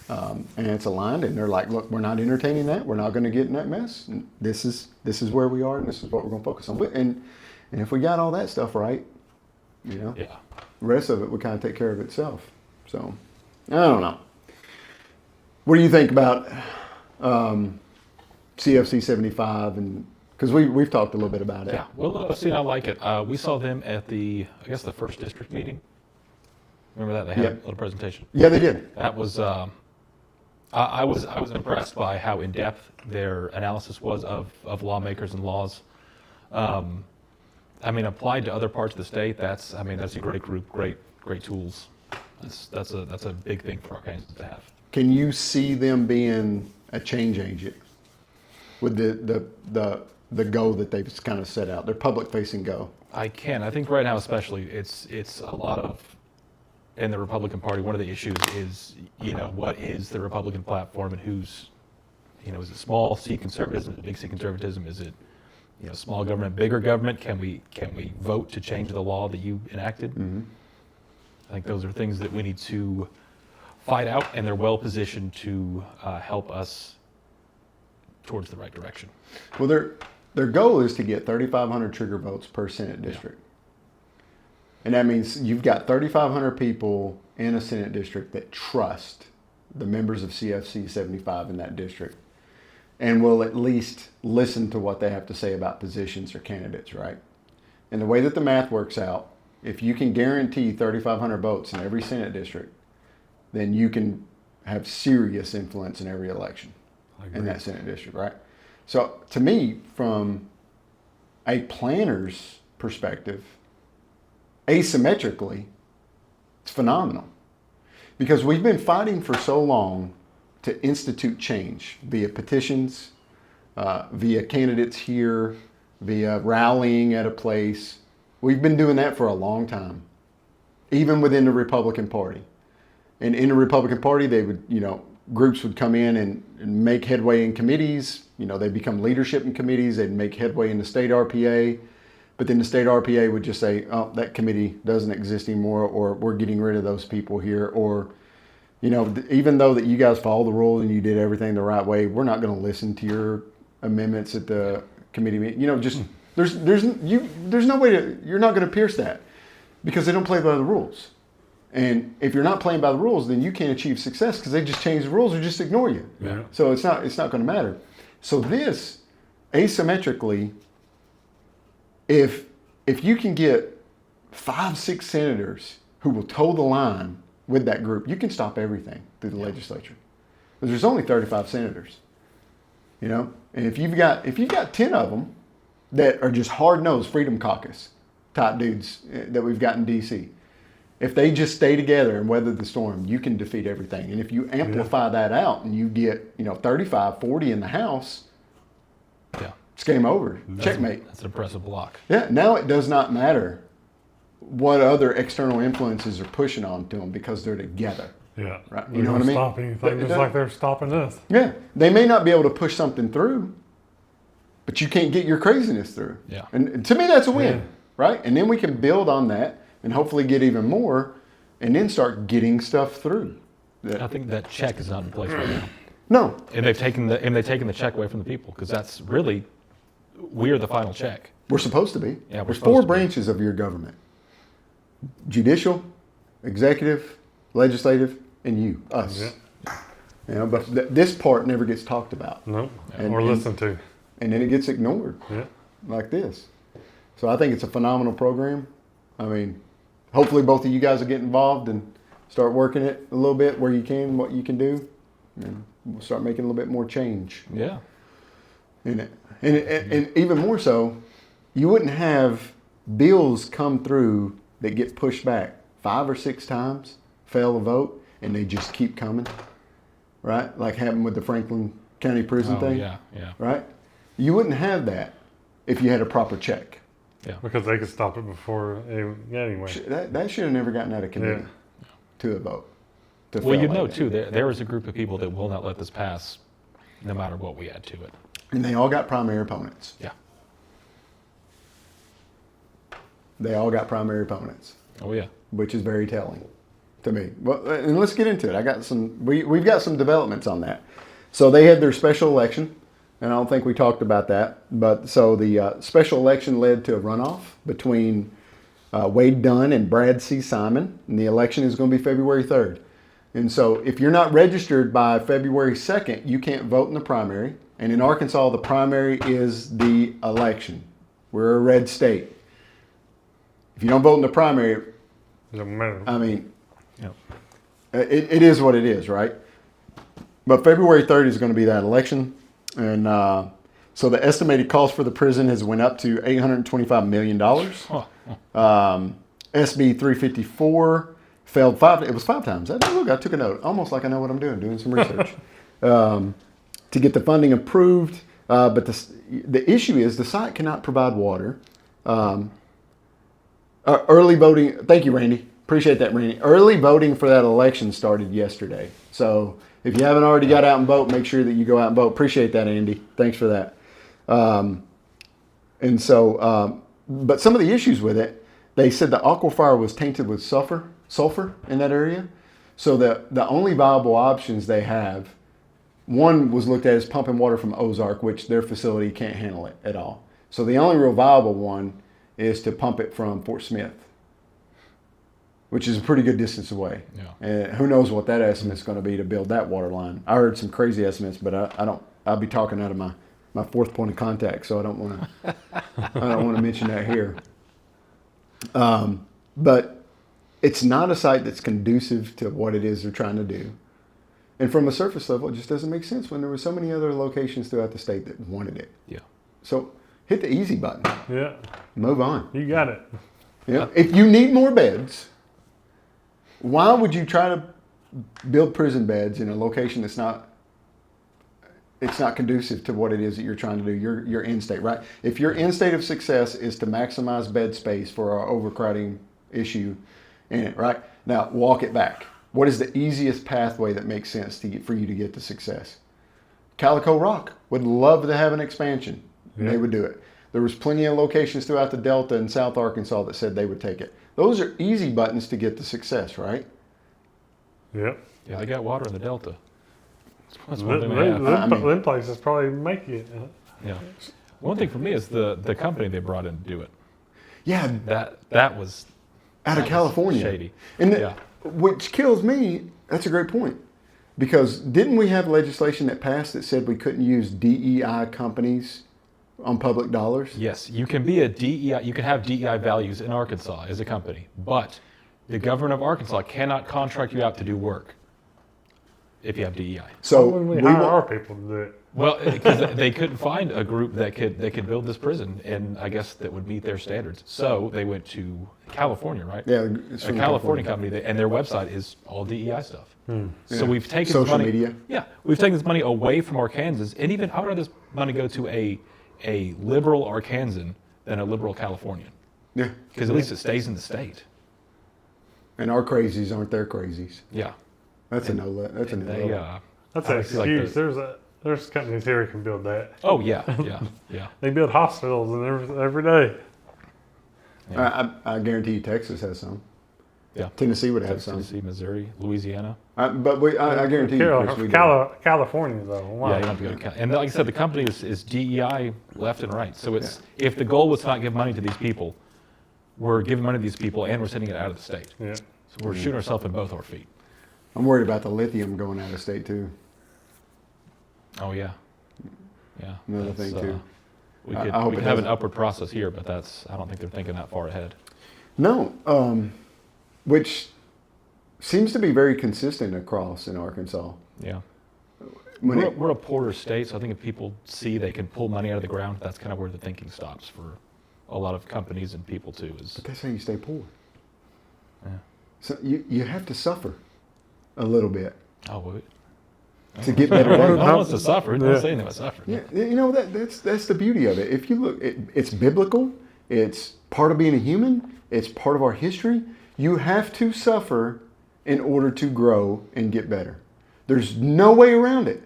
and it's aligned. And they're like, look, we're not entertaining that. We're not going to get in that mess. And this is where we are, and this is what we're going to focus on. And if we got all that stuff right, the rest of it would kind of take care of itself. So I don't know. What do you think about CFC 75? And because we've talked a little bit about it. Yeah, well, see, I like it. We saw them at the first district meeting. Remember that? They had a little presentation. Yeah, they did. That was, I was impressed by how in-depth their analysis was of lawmakers and laws. Applied to other parts of the state, that's a great group, great tools. That's a big thing for Arkansas to have. Can you see them being a change agent with the goal that they've kind of set out, their public-facing goal? I can. I think right now, especially, it's a lot of, in the Republican Party, one of the issues is, what is the Republican platform and who's, is it small C conservatism, is it big C conservatism, is it, small government, bigger government? Can we vote to change the law that you enacted? Mm-hmm. I think those are things that we need to fight out, and they're well positioned to help us towards the right direction. Well, their goal is to get 3,500 trigger votes per Senate district. And that means you've got 3,500 people in a Senate district that trust the members of CFC 75 in that district and will at least listen to what they have to say about positions or candidates, right? And the way that the math works out, if you can guarantee 3,500 votes in every Senate district, then you can have serious influence in every election in that Senate district, right? So to me, from a planner's perspective, asymmetrically, it's phenomenal. Because we've been fighting for so long to institute change via petitions, via candidates here, via rallying at a place. We've been doing that for a long time, even within the Republican Party. And in the Republican Party, they would, groups would come in and make headway in committees. They'd become leadership in committees. They'd make headway in the state RPA. But then the state RPA would just say, oh, that committee doesn't exist anymore, or we're getting rid of those people here. Or, even though that you guys follow the rules and you did everything the right way, we're not going to listen to your amendments at the committee meeting. There's no way you're not going to pierce that because they don't play by the rules. And if you're not playing by the rules, then you can't achieve success because they just change the rules or just ignore you. Yeah. So it's not going to matter. So this, asymmetrically, if you can get 5-6 senators who will toe the line with that group, you can stop everything through the legislature. Because there's only 35 senators. And if you've got 10 of them that are just hard-nosed Freedom Caucus type dudes that we've got in D.C., if they just stay together and weather the storm, you can defeat everything. And if you amplify that out and you get, 35, 40 in the House, it's game over. Checkmate. That's an impressive block. Yeah. Now it does not matter what other external influences are pushing on to them because they're together. Yeah. Right. You know what I mean? Stop anything, just like they're stopping us. Yeah. They may not be able to push something through, but you can't get your craziness through. Yeah. And to me, that's a win, right? And then we can build on that and hopefully get even more, and then start getting stuff through. I think that check is not in place right now. No. And they've taken the check away from the people because that's really, we're the final check. We're supposed to be. Yeah, There's 4 branches of your government: judicial, executive, legislative, and you, us. Yeah. But this part never gets talked about. No, or listened to. And then it gets ignored. Yeah. Like this. So I think it's a phenomenal program. Hopefully both of you guys will get involved and start working it a little bit where you can, what you can do, and we'll start making a little bit more change. Yeah. And even more so, you wouldn't have bills come through that get pushed back 5 or 6 times, fail a vote, and they just keep coming, right? Like happened with the Franklin County Prison thing, yeah. right? You wouldn't have that if you had a proper check. Yeah. Because they could stop it before anyway. That should have never gotten out of committee to a vote. Well, you know, too, there is a group of people that will not let this pass no matter what we add to it. And they all got primary opponents. Yeah. They all got primary opponents. Oh, yeah. Which is very telling to me. Well, and let's get into it. We've got some developments on that. So they had their special election, and I don't think we talked about that. But so the special election led to a runoff between Wade Dunn and Brad C. Simon, and the election is going to be February 3rd. And so if you're not registered by February 2nd, you can't vote in the primary. And in Arkansas, the primary is the election. We're a red state. If you don't vote in the primary, Doesn't matter. I mean, Yeah. it is what it is, right? But February 3rd is going to be that election. And so the estimated cost for the prison has went up to $825 million. SB 354 failed 5. It was 5 times. Look, I took a note. Almost like I know what I'm doing some research. To get the funding approved. But the issue is the site cannot provide water. Early voting. Thank you, Randy. Appreciate that, Randy. Early voting for that election started yesterday. So if you haven't already got out and vote, make sure that you go out and vote. Appreciate that, Andy. Thanks for that. But some of the issues with it, they said the aquifer was tainted with sulfur in that area. So the only viable options they have, one was looked at as pumping water from Ozark, which their facility can't handle it at all. So the only real viable one is to pump it from Fort Smith, which is a pretty good distance away. Yeah. And who knows what that estimate's going to be to build that water line. I heard some crazy estimates, but I'll be talking out of my fourth point of contact, so I don't want to mention that here. But it's not a site that's conducive to what it is they're trying to do. And from a surface level, it just doesn't make sense when there were so many other locations throughout the state that wanted it. Yeah. So hit the easy button. Yeah. Move on. You got it. Yeah. If you need more beds, why would you try to build prison beds in a location that's not conducive to what it is that you're trying to do? Your end state, right? If your end state of success is to maximize bed space for our overcrowding issue in it, right? Now walk it back. What is the easiest pathway that makes sense for you to get to success? Calico Rock would love to have an expansion. And they would do it. There was plenty of locations throughout the Delta and South Arkansas that said they would take it. Those are easy buttons to get to success, right? Yep. Yeah, they got water in the Delta. That's one thing they have. Them places probably make it. Yeah. One thing for me is the company they brought in to do it. Yeah, That was out of California. Shady. And which kills me. That's a great point. Because didn't we have legislation that passed that said we couldn't use DEI companies on public dollars? Yes, you can be a DEI. You can have DEI values in Arkansas as a company, but the governor of Arkansas cannot contract you out to do work if you have DEI. So Why wouldn't we hire our people to do it? Well, because they couldn't find a group that could build this prison, and I guess that would meet their standards. So they went to California, right? Yeah, it's a from California company, and their website is all DEI stuff. So Yeah. we've taken Social this money, media. Yeah, we've taken this money away from Arkansas, and even I would rather this money go to a liberal Arkansan than a liberal Californian, Yeah. because at least it stays in the state. And our crazies aren't their crazies. Yeah, That's a no. That's a they. no. That's I an feel like excuse. There's companies here that can build that. Oh yeah. They build hospitals and every day. I guarantee you, Texas has some. Yeah. Tennessee would have Texas, some. Tennessee, Missouri, Louisiana. But I guarantee you, Chris, we do. California though. Wow. Yeah, you don't have to go to California. And like I said, the company is DEI left and right. So it's if the goal was to not give money to these people, we're giving money to these people and we're sending it out of the state. Yeah. So we're shooting ourselves in both our feet. I'm worried about the lithium going out of state too. Oh yeah. Yeah. Another thing too. We I could, hope we it could have an doesn't. upward process here, but I don't think they're thinking that far ahead. No, which seems to be very consistent across in Arkansas. Yeah. We're a poorer state, so I think if people see they can pull money out of the ground, that's kind of where the thinking stops for a lot of companies and people too. But that's how you stay poor. Yeah. So you have to suffer a little bit Oh, well, to get better no days. one wants to suffer. No one's saying they want to suffer. Yeah, you know that's the beauty of it. If you look, it's biblical. It's part of being a human. It's part of our history. You have to suffer in order to grow and get better. There's no way around it.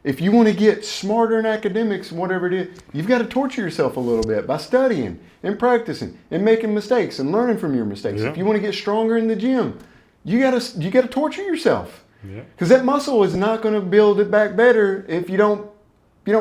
If you want to get smarter in academics and whatever it is, you've got to torture yourself a little bit by studying and practicing and making mistakes and learning from your mistakes. Yeah. If you want to get stronger in the gym, you got to torture yourself. Yeah. Because that muscle is not going to build it back better if you don't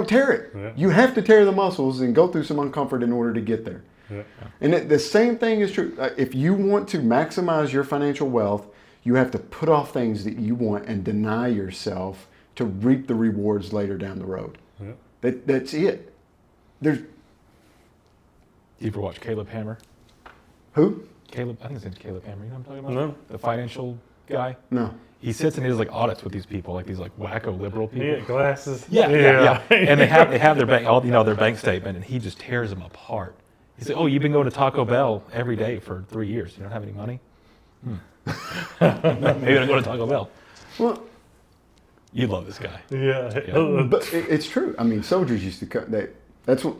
tear it. Yeah. You have to tear the muscles and go through some uncomfort in order to get there. Yeah. And the same thing is true. If you want to maximize your financial wealth, you have to put off things that you want and deny yourself to reap the rewards later down the road. Yeah. That's it. There's You ever watch Caleb Hammer? who? Caleb, I think his name's Caleb Hammer. You know what I'm talking about? No. The financial guy. No. He sits and he does like audits with these people, like these like wacko liberal people. Yeah, glasses. Yeah. And they have their bank, their bank statement, and he just tears them apart. He said, "Oh, you've been going to Taco Bell every day for 3 years. You don't have any money? Maybe I go to Taco Bell." Well, You love this guy. Yeah. but it's true. I mean, soldiers used to cut that. That's what,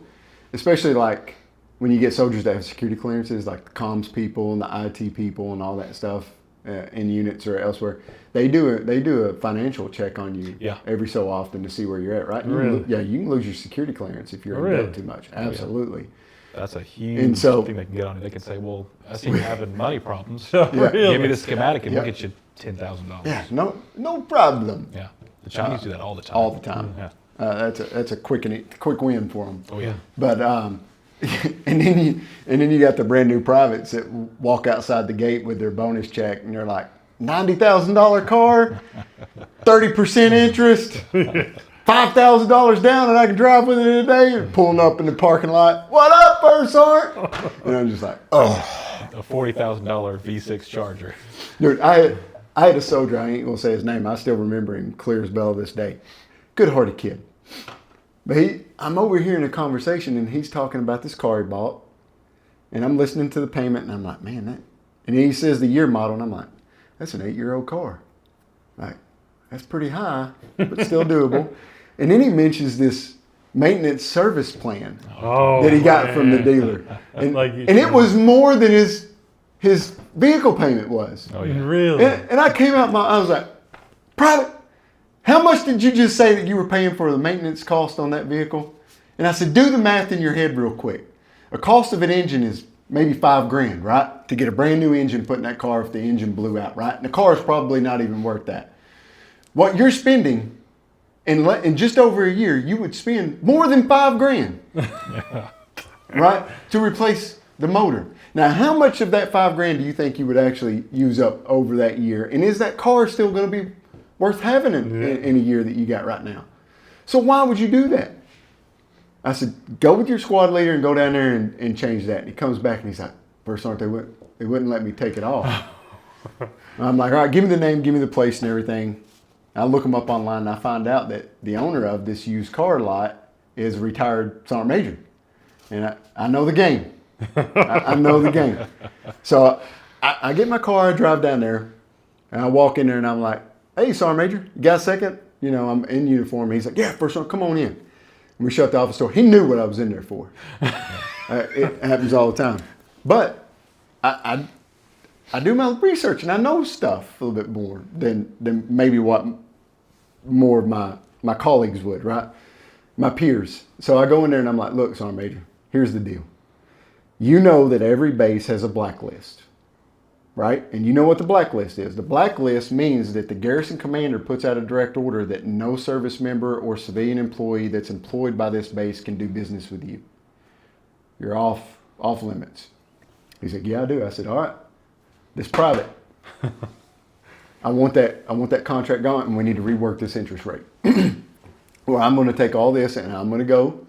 especially like when you get soldiers that have security clearances, like the comms people and the IT people and all that stuff in units or elsewhere. They do a financial check on you every so often to see where you're at, right? Really? You can lose your security clearance if you're in debt too much. Absolutely. That's a huge And so- thing they can get on. They can say, "Well, I see you having money problems. Yeah. Give me the schematic and we'll Yeah. get you $10,000." Yeah, no problem. Yeah. The Chinese do that all the time. All the time. Yeah. That's a quick win for them. Oh yeah. But and then you got the brand new privates that walk outside the gate with their bonus check, and they're like, $90,000 car, 30% interest, $5,000 down, and I can drive with it today. And pulling up in the parking lot. What up, First Sergeant? And I'm just like, oh. A $40,000 V6 Charger. Dude, I had a soldier, I ain't gonna say his name, I still remember him clear as bell this day. Good-hearted kid. But I'm overhearing a conversation and he's talking about this car he bought. And I'm listening to the payment and I'm like, man, that. And he says the year model and I'm like, that's an 8-year-old car. Like, that's pretty high, but still doable. And then he mentions this maintenance service plan that he got from the dealer. And, and it was more than his vehicle payment was. Oh yeah. Really? And I came out, I was like, Private, how much did you just say that you were paying for the maintenance cost on that vehicle? And I said, do the math in your head real quick. A cost of an engine is maybe $5,000, right? To get a brand new engine put in that car if the engine blew out, right? And the car is probably not even worth that. What you're spending in just over a year, you would spend more than $5,000, right? To replace the motor. Now, how much of that $5,000 do you think you would actually use up over that year? And is that car still going to be worth having in a year that you got right now? So why would you do that? I said, go with your squad leader and go down there and change that. And he comes back and he's like, First Sergeant, they wouldn't let me take it off. I'm like, all right, give me the name, give me the place and everything. I look them up online and I find out that the owner of this used car lot is a retired sergeant major. And I know the game. I know the game. So I get my car, I drive down there, and I walk in there and I'm like, hey, Sergeant Major, you got a second? You know, I'm in uniform. He's like, yeah, First Sergeant, come on in. And we shut the office door. He knew what I was in there for. It happens all the time. But I do my research and I know stuff a little bit more than maybe what more of my colleagues would, right? My peers. So I go in there and I'm like, look, Sergeant Major, here's the deal. You know that every base has a blacklist, right? And you know what the blacklist is. The blacklist means that the garrison commander puts out a direct order that no service member or civilian employee that's employed by this base can do business with you. You're off limits. He said, yeah, I do. I said, all right, this private. I want that contract going and we need to rework this interest rate. Well, I'm going to take all this and I'm going to go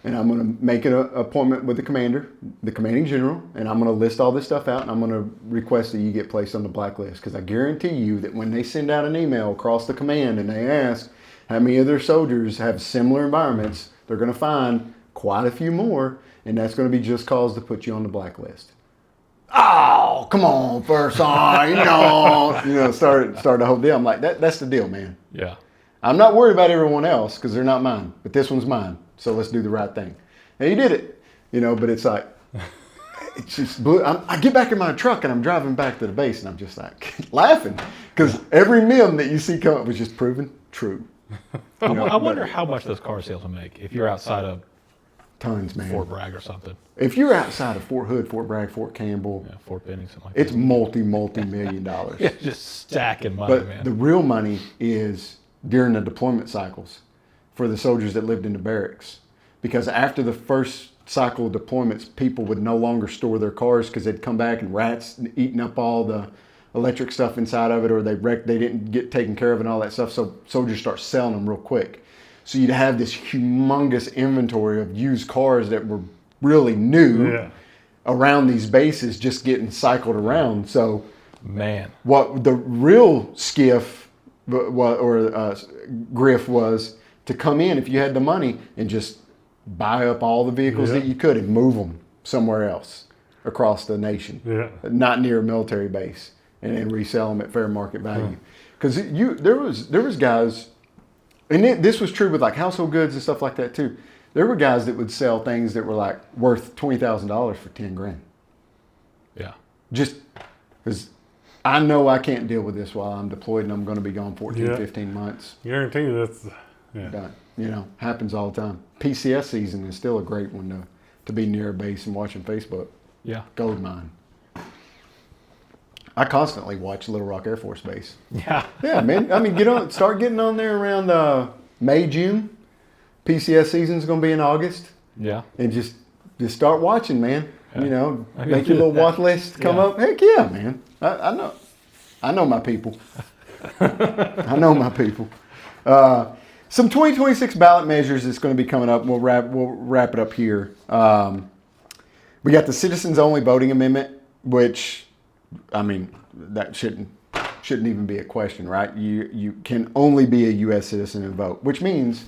and I'm going to make an appointment with the commander, the commanding general, and I'm going to list all this stuff out and I'm going to request that you get placed on the blacklist because I guarantee you that when they send out an email across the command and they ask, how many of their soldiers have similar environments, they're going to find quite a few more, and that's going to be just cause to put you on the blacklist. Oh, come on, first on, start the whole deal. I'm like, that's the deal, man. Yeah. I'm not worried about everyone else because they're not mine, but this one's mine. So let's do the right thing. And he did it, but it's like, it's just blue. I get back in my truck and I'm driving back to the base and I'm just like laughing because every meme that you see come up was just proven true. I wonder how much those car sales will make if you're outside of Tons, man. Fort Bragg or something. If you're outside of Fort Hood, Fort Bragg, Fort Campbell, Fort Benning, something like it's that. multi-million dollars. Yeah, just stacking money, But man. the real money is during the deployment cycles for the soldiers that lived in the barracks. Because after the first cycle of deployments, people would no longer store their cars because they'd come back and rats eating up all the electric stuff inside of it, or they didn't get taken care of and all that stuff. So soldiers start selling them real quick. So you'd have this humongous inventory of used cars that were really new around these bases just getting cycled around. So Man. what the real skiff griff was to come in if you had the money and just buy up all the vehicles that you could and move them somewhere else across the nation, not near a military base, and then resell them at fair market value. Because there was guys, and this was true with like household goods and stuff like that too. There were guys that would sell things that were like worth $20,000 for $10,000. Yeah. Just because I know I can't deal with this while I'm deployed and I'm going to be gone 14, 15 months. Guarantee you that's Done. Happens all the time. PCS season is still a great one to be near a base and watching Facebook. Yeah. Gold mine. I constantly watch Little Rock Air Force Base. Yeah. Yeah, man. I mean, start getting on there around May, June. PCS season's going to be in August. Yeah. And just start watching, man. Yeah. Make your little watch list come up. Heck yeah, man. I know. I know my people. I know my people. Some 2026 ballot measures that's going to be coming up. We'll wrap it up here. We got the citizens only voting amendment, which, I mean, that shouldn't even be a question, right? You can only be a U.S. citizen and vote, which means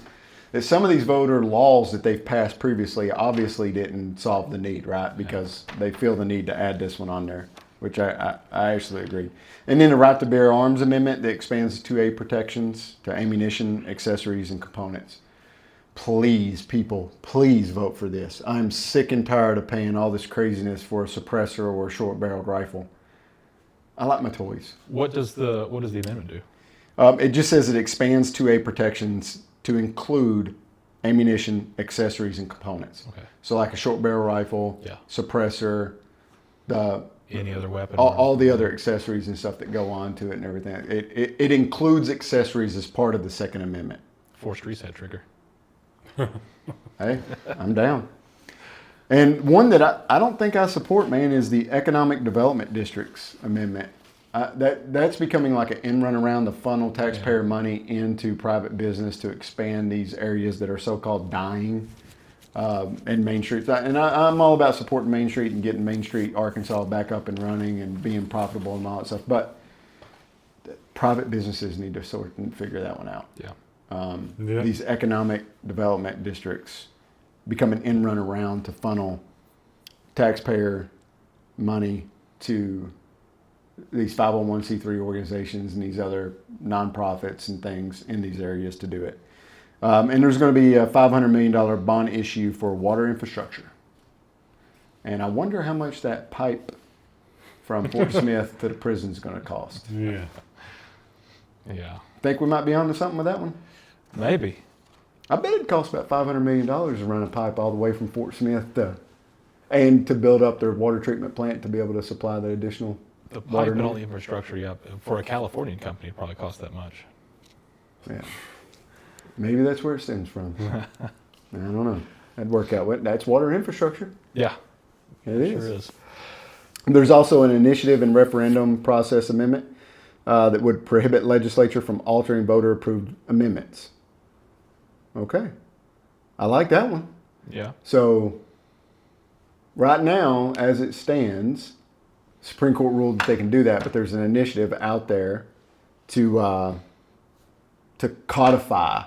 that some of these voter laws that they've passed previously obviously didn't solve the need, right? Because they feel the need to add this one on there, which I actually agree. And then the right to bear arms amendment that expands 2A protections to ammunition, accessories, and components. Please, people, please vote for this. I'm sick and tired of paying all this craziness for a suppressor or a short-barreled rifle. I like my toys. What does the amendment do? It just says it expands 2A protections to include ammunition, accessories, and components. Okay. So like a short barrel rifle, suppressor, Any other weapon? all the other accessories and stuff that go on to it and everything. It includes accessories as part of the Second Amendment. Forced reset trigger. Hey, I'm down. And one that I don't think I support, man, is the Economic Development Districts Amendment. That's becoming like an end run around to funnel taxpayer money into private business to expand these areas that are so-called dying and Main Street. And I'm all about supporting Main Street and getting Main Street, Arkansas back up and running and being profitable and all that stuff. But private businesses need to sort and figure that one out. Yeah. These economic development districts become an end run around to funnel taxpayer money to these 501c3 organizations and these other nonprofits and things in these areas to do it. And there's going to be a $500 million bond issue for water infrastructure. And I wonder how much that pipe from Fort Smith to the prison is going to cost. Yeah. Think we might be onto something with that one? Maybe. I bet it costs about $500 million to run a pipe all the way from Fort Smith and to build up their water treatment plant to be able to supply the additional The pipe water and all need. the infrastructure, for a Californian company, it probably costs that much. Yeah. Maybe that's where it stems from. I don't know. That'd work out. That's water infrastructure. Yeah. It is. Sure is. There's also an initiative and referendum process amendment that would prohibit legislature from altering voter-approved amendments. Okay. I like that one. Yeah. So right now, as it stands, Supreme Court ruled that they can do that, but there's an initiative out there to to codify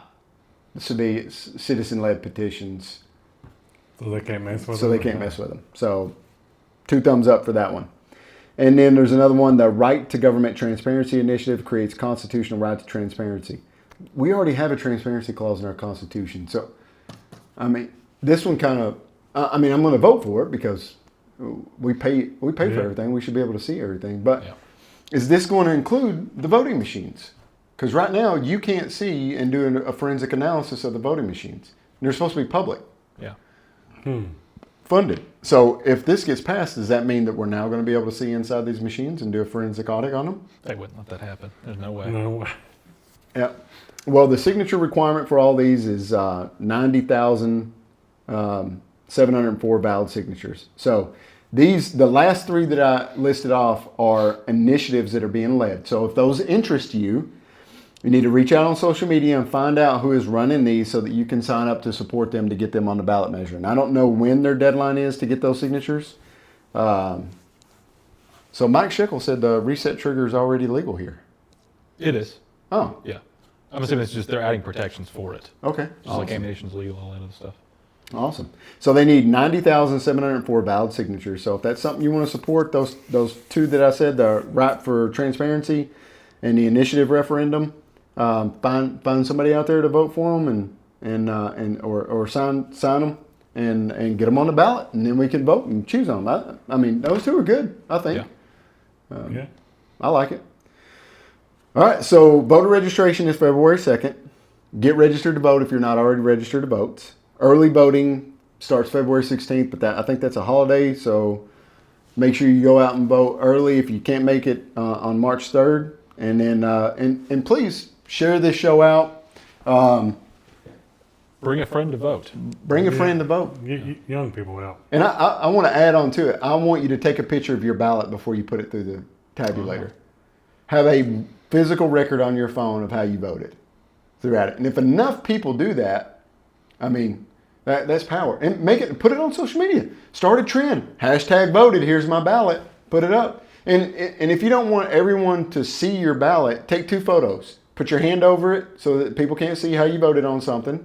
citizen-led petitions So they can't mess with so them. they can't mess with them. So 2 thumbs up for that one. And then there's another one, the Right to Government Transparency Initiative creates constitutional right to transparency. We already have a transparency clause in our Constitution. So, I mean, this one kind of, I'm going to vote for it because we pay for everything. We should be able to see everything. But is this going to include the voting machines? Because right now you can't see and do a forensic analysis of the voting machines. And they're supposed to be public. Yeah. Funded. So if this gets passed, does that mean that we're now going to be able to see inside these machines and do a forensic audit on them? They wouldn't let that happen. There's no way. No. Yeah. Well, the signature requirement for all these is 90,704 valid signatures. So the last 3 that I listed off are initiatives that are being led. So if those interest you, you need to reach out on social media and find out who is running these so that you can sign up to support them to get them on the ballot measure. And I don't know when their deadline is to get those signatures. So Mike Schickel said the reset trigger is already legal here. It is. Oh, Yeah. I'm assuming it's just they're adding protections for it. okay. Just like ammunition's legal, all that other stuff. Awesome. So they need 90,704 valid signatures. So if that's something you want to support, those 2 that I said, the Right for Transparency and the initiative referendum, find somebody out there to vote for them or sign them and get them on the ballot, and then we can vote and choose on them. I mean, those 2 are good, I think. Yeah. I like it. All right, so voter registration is February 2nd. Get registered to vote if you're not already registered to vote. Early voting starts February 16th, but I think that's a holiday, so make sure you go out and vote early if you can't make it on March 3rd. And then and please share this show out. Bring a friend to vote. Bring a friend to vote. Get young people out. And I want to add on to it. I want you to take a picture of your ballot before you put it through the tabulator. Have a physical record on your phone of how you voted throughout it. And if enough people do that, I mean, that's power. And put it on social media. Start a trend. #voted. Here's my ballot. Put it up. And if you don't want everyone to see your ballot, take 2 photos. Put your hand over it so that people can't see how you voted on something,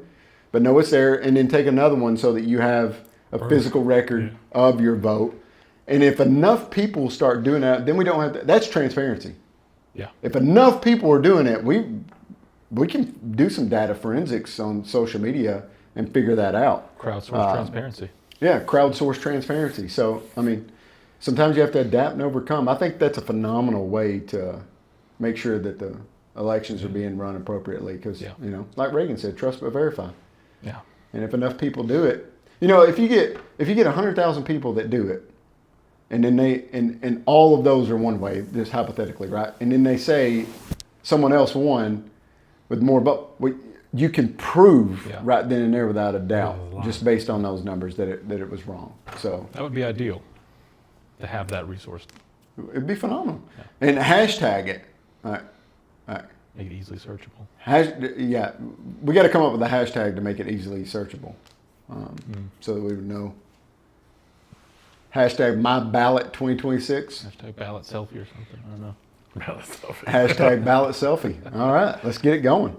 but know it's there. And then take another one so that you have a physical record of your vote. And if enough people start doing that, then we don't have to, that's transparency. Yeah. If enough people are doing it, we can do some data forensics on social media and figure that out. Crowdsourced transparency. Yeah, crowdsourced transparency. So, I mean, sometimes you have to adapt and overcome. I think that's a phenomenal way to make sure that the elections are being run appropriately because, like Reagan said, trust but verify. Yeah. And if enough people do it, if you get 100,000 people that do it, and then and all of those are one way, just hypothetically, right? And then they say someone else won with more, but you can prove right then and there without a doubt, just based on those numbers that it was wrong. So that would be ideal to have that resource. It'd be phenomenal. Yeah. And hashtag it. All right. Make it easily searchable. We got to come up with a hashtag to make it easily searchable, so that we would know. Hashtag #MyBallot2026. Hashtag ballot selfie or something. I don't know. Ballot selfie. Hashtag ballot selfie. All right, let's get it going.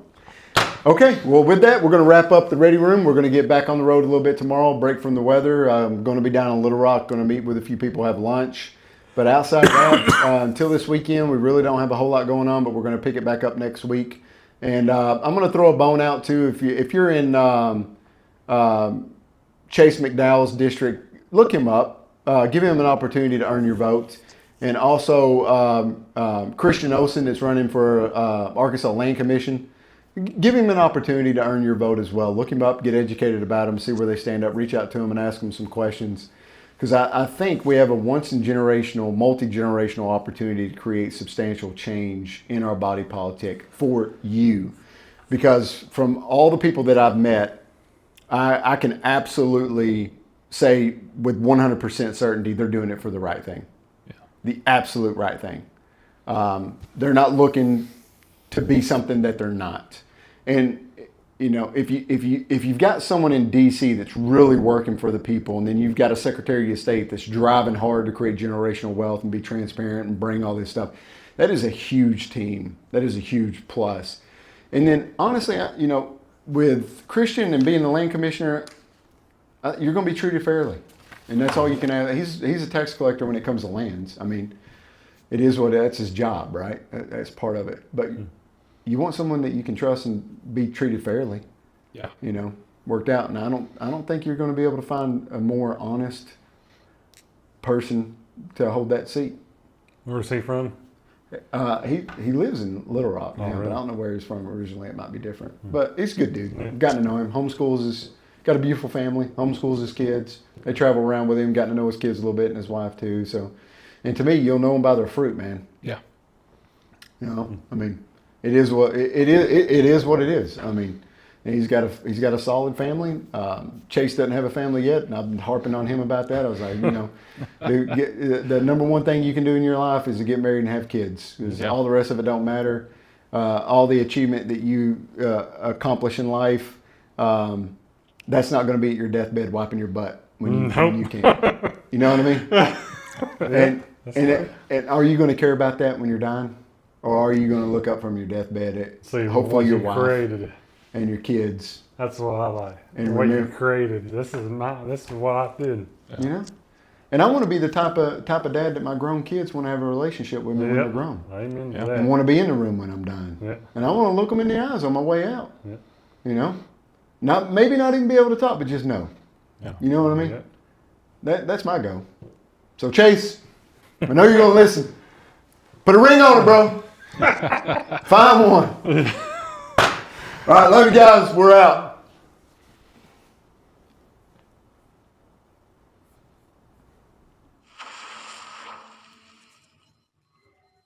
Okay, well, with that, we're going to wrap up the Ready Room. We're going to get back on the road a little bit tomorrow, break from the weather. I'm going to be down in Little Rock, going to meet with a few people, have lunch. But outside of that, until this weekend, we really don't have a whole lot going on, but we're going to pick it back up next week. And I'm going to throw a bone out, too. If you're in Chase McDowell's district, look him up. Give him an opportunity to earn your vote. And also Christian Olsen that's running for Arkansas Land Commission. Give him an opportunity to earn your vote as well. Look him up, get educated about him, see where they stand up, reach out to him and ask them some questions. Because I think we have a once-in-generational, multi-generational opportunity to create substantial change in our body politic for you. Because from all the people that I've met, I can absolutely say with 100% certainty they're doing it for the right thing. Yeah. The absolute right thing. They're not looking to be something that they're not. And if you've got someone in DC that's really working for the people, and then you've got a Secretary of State that's driving hard to create generational wealth and be transparent and bring all this stuff, that is a huge team. That is a huge plus. And then honestly, with Christian and being the land commissioner, you're going to be treated fairly, and that's all you can ask. He's a tax collector when it comes to lands. I mean, it is that's his job, right? That's part of it. But you want someone that you can trust and be treated fairly. Yeah. Worked out. And I don't think you're going to be able to find a more honest person to hold that seat. Where's he from? He lives in Little Rock now, really? but I don't know where he's from originally. It might be different. But he's a good dude. Yeah. Gotten to know him. Got a beautiful family. Homeschools his kids. They travel around with him. Gotten to know his kids a little bit and his wife too. So, and to me, you'll know them by their fruit, man. Yeah. I mean, it is what it is. What it is. I mean, and he's got a solid family. Chase doesn't have a family yet, and I've been harping on him about that. I was like, the number one thing you can do in your life is to get married and have kids. Because all the rest of it don't matter. All the achievement that you accomplish in life, that's not going to be at your deathbed wiping your butt when you can't. You know what I mean? And are you going to care about that when you're dying, or are you going to look up from your deathbed at hopefully your wife created and your kids? That's what I like. And what you created. This is what I did. And I want to be the type of dad that my grown kids want to have a relationship with me when they're grown. Amen to that. And want to be in the room when I'm dying. And I want to look them in the eyes on my way out. Maybe not even be able to talk, but just know. You know what I mean? That's my goal. So Chase, I know you're gonna listen. Put a ring on it, bro. Find one. All right, love you guys. We're out.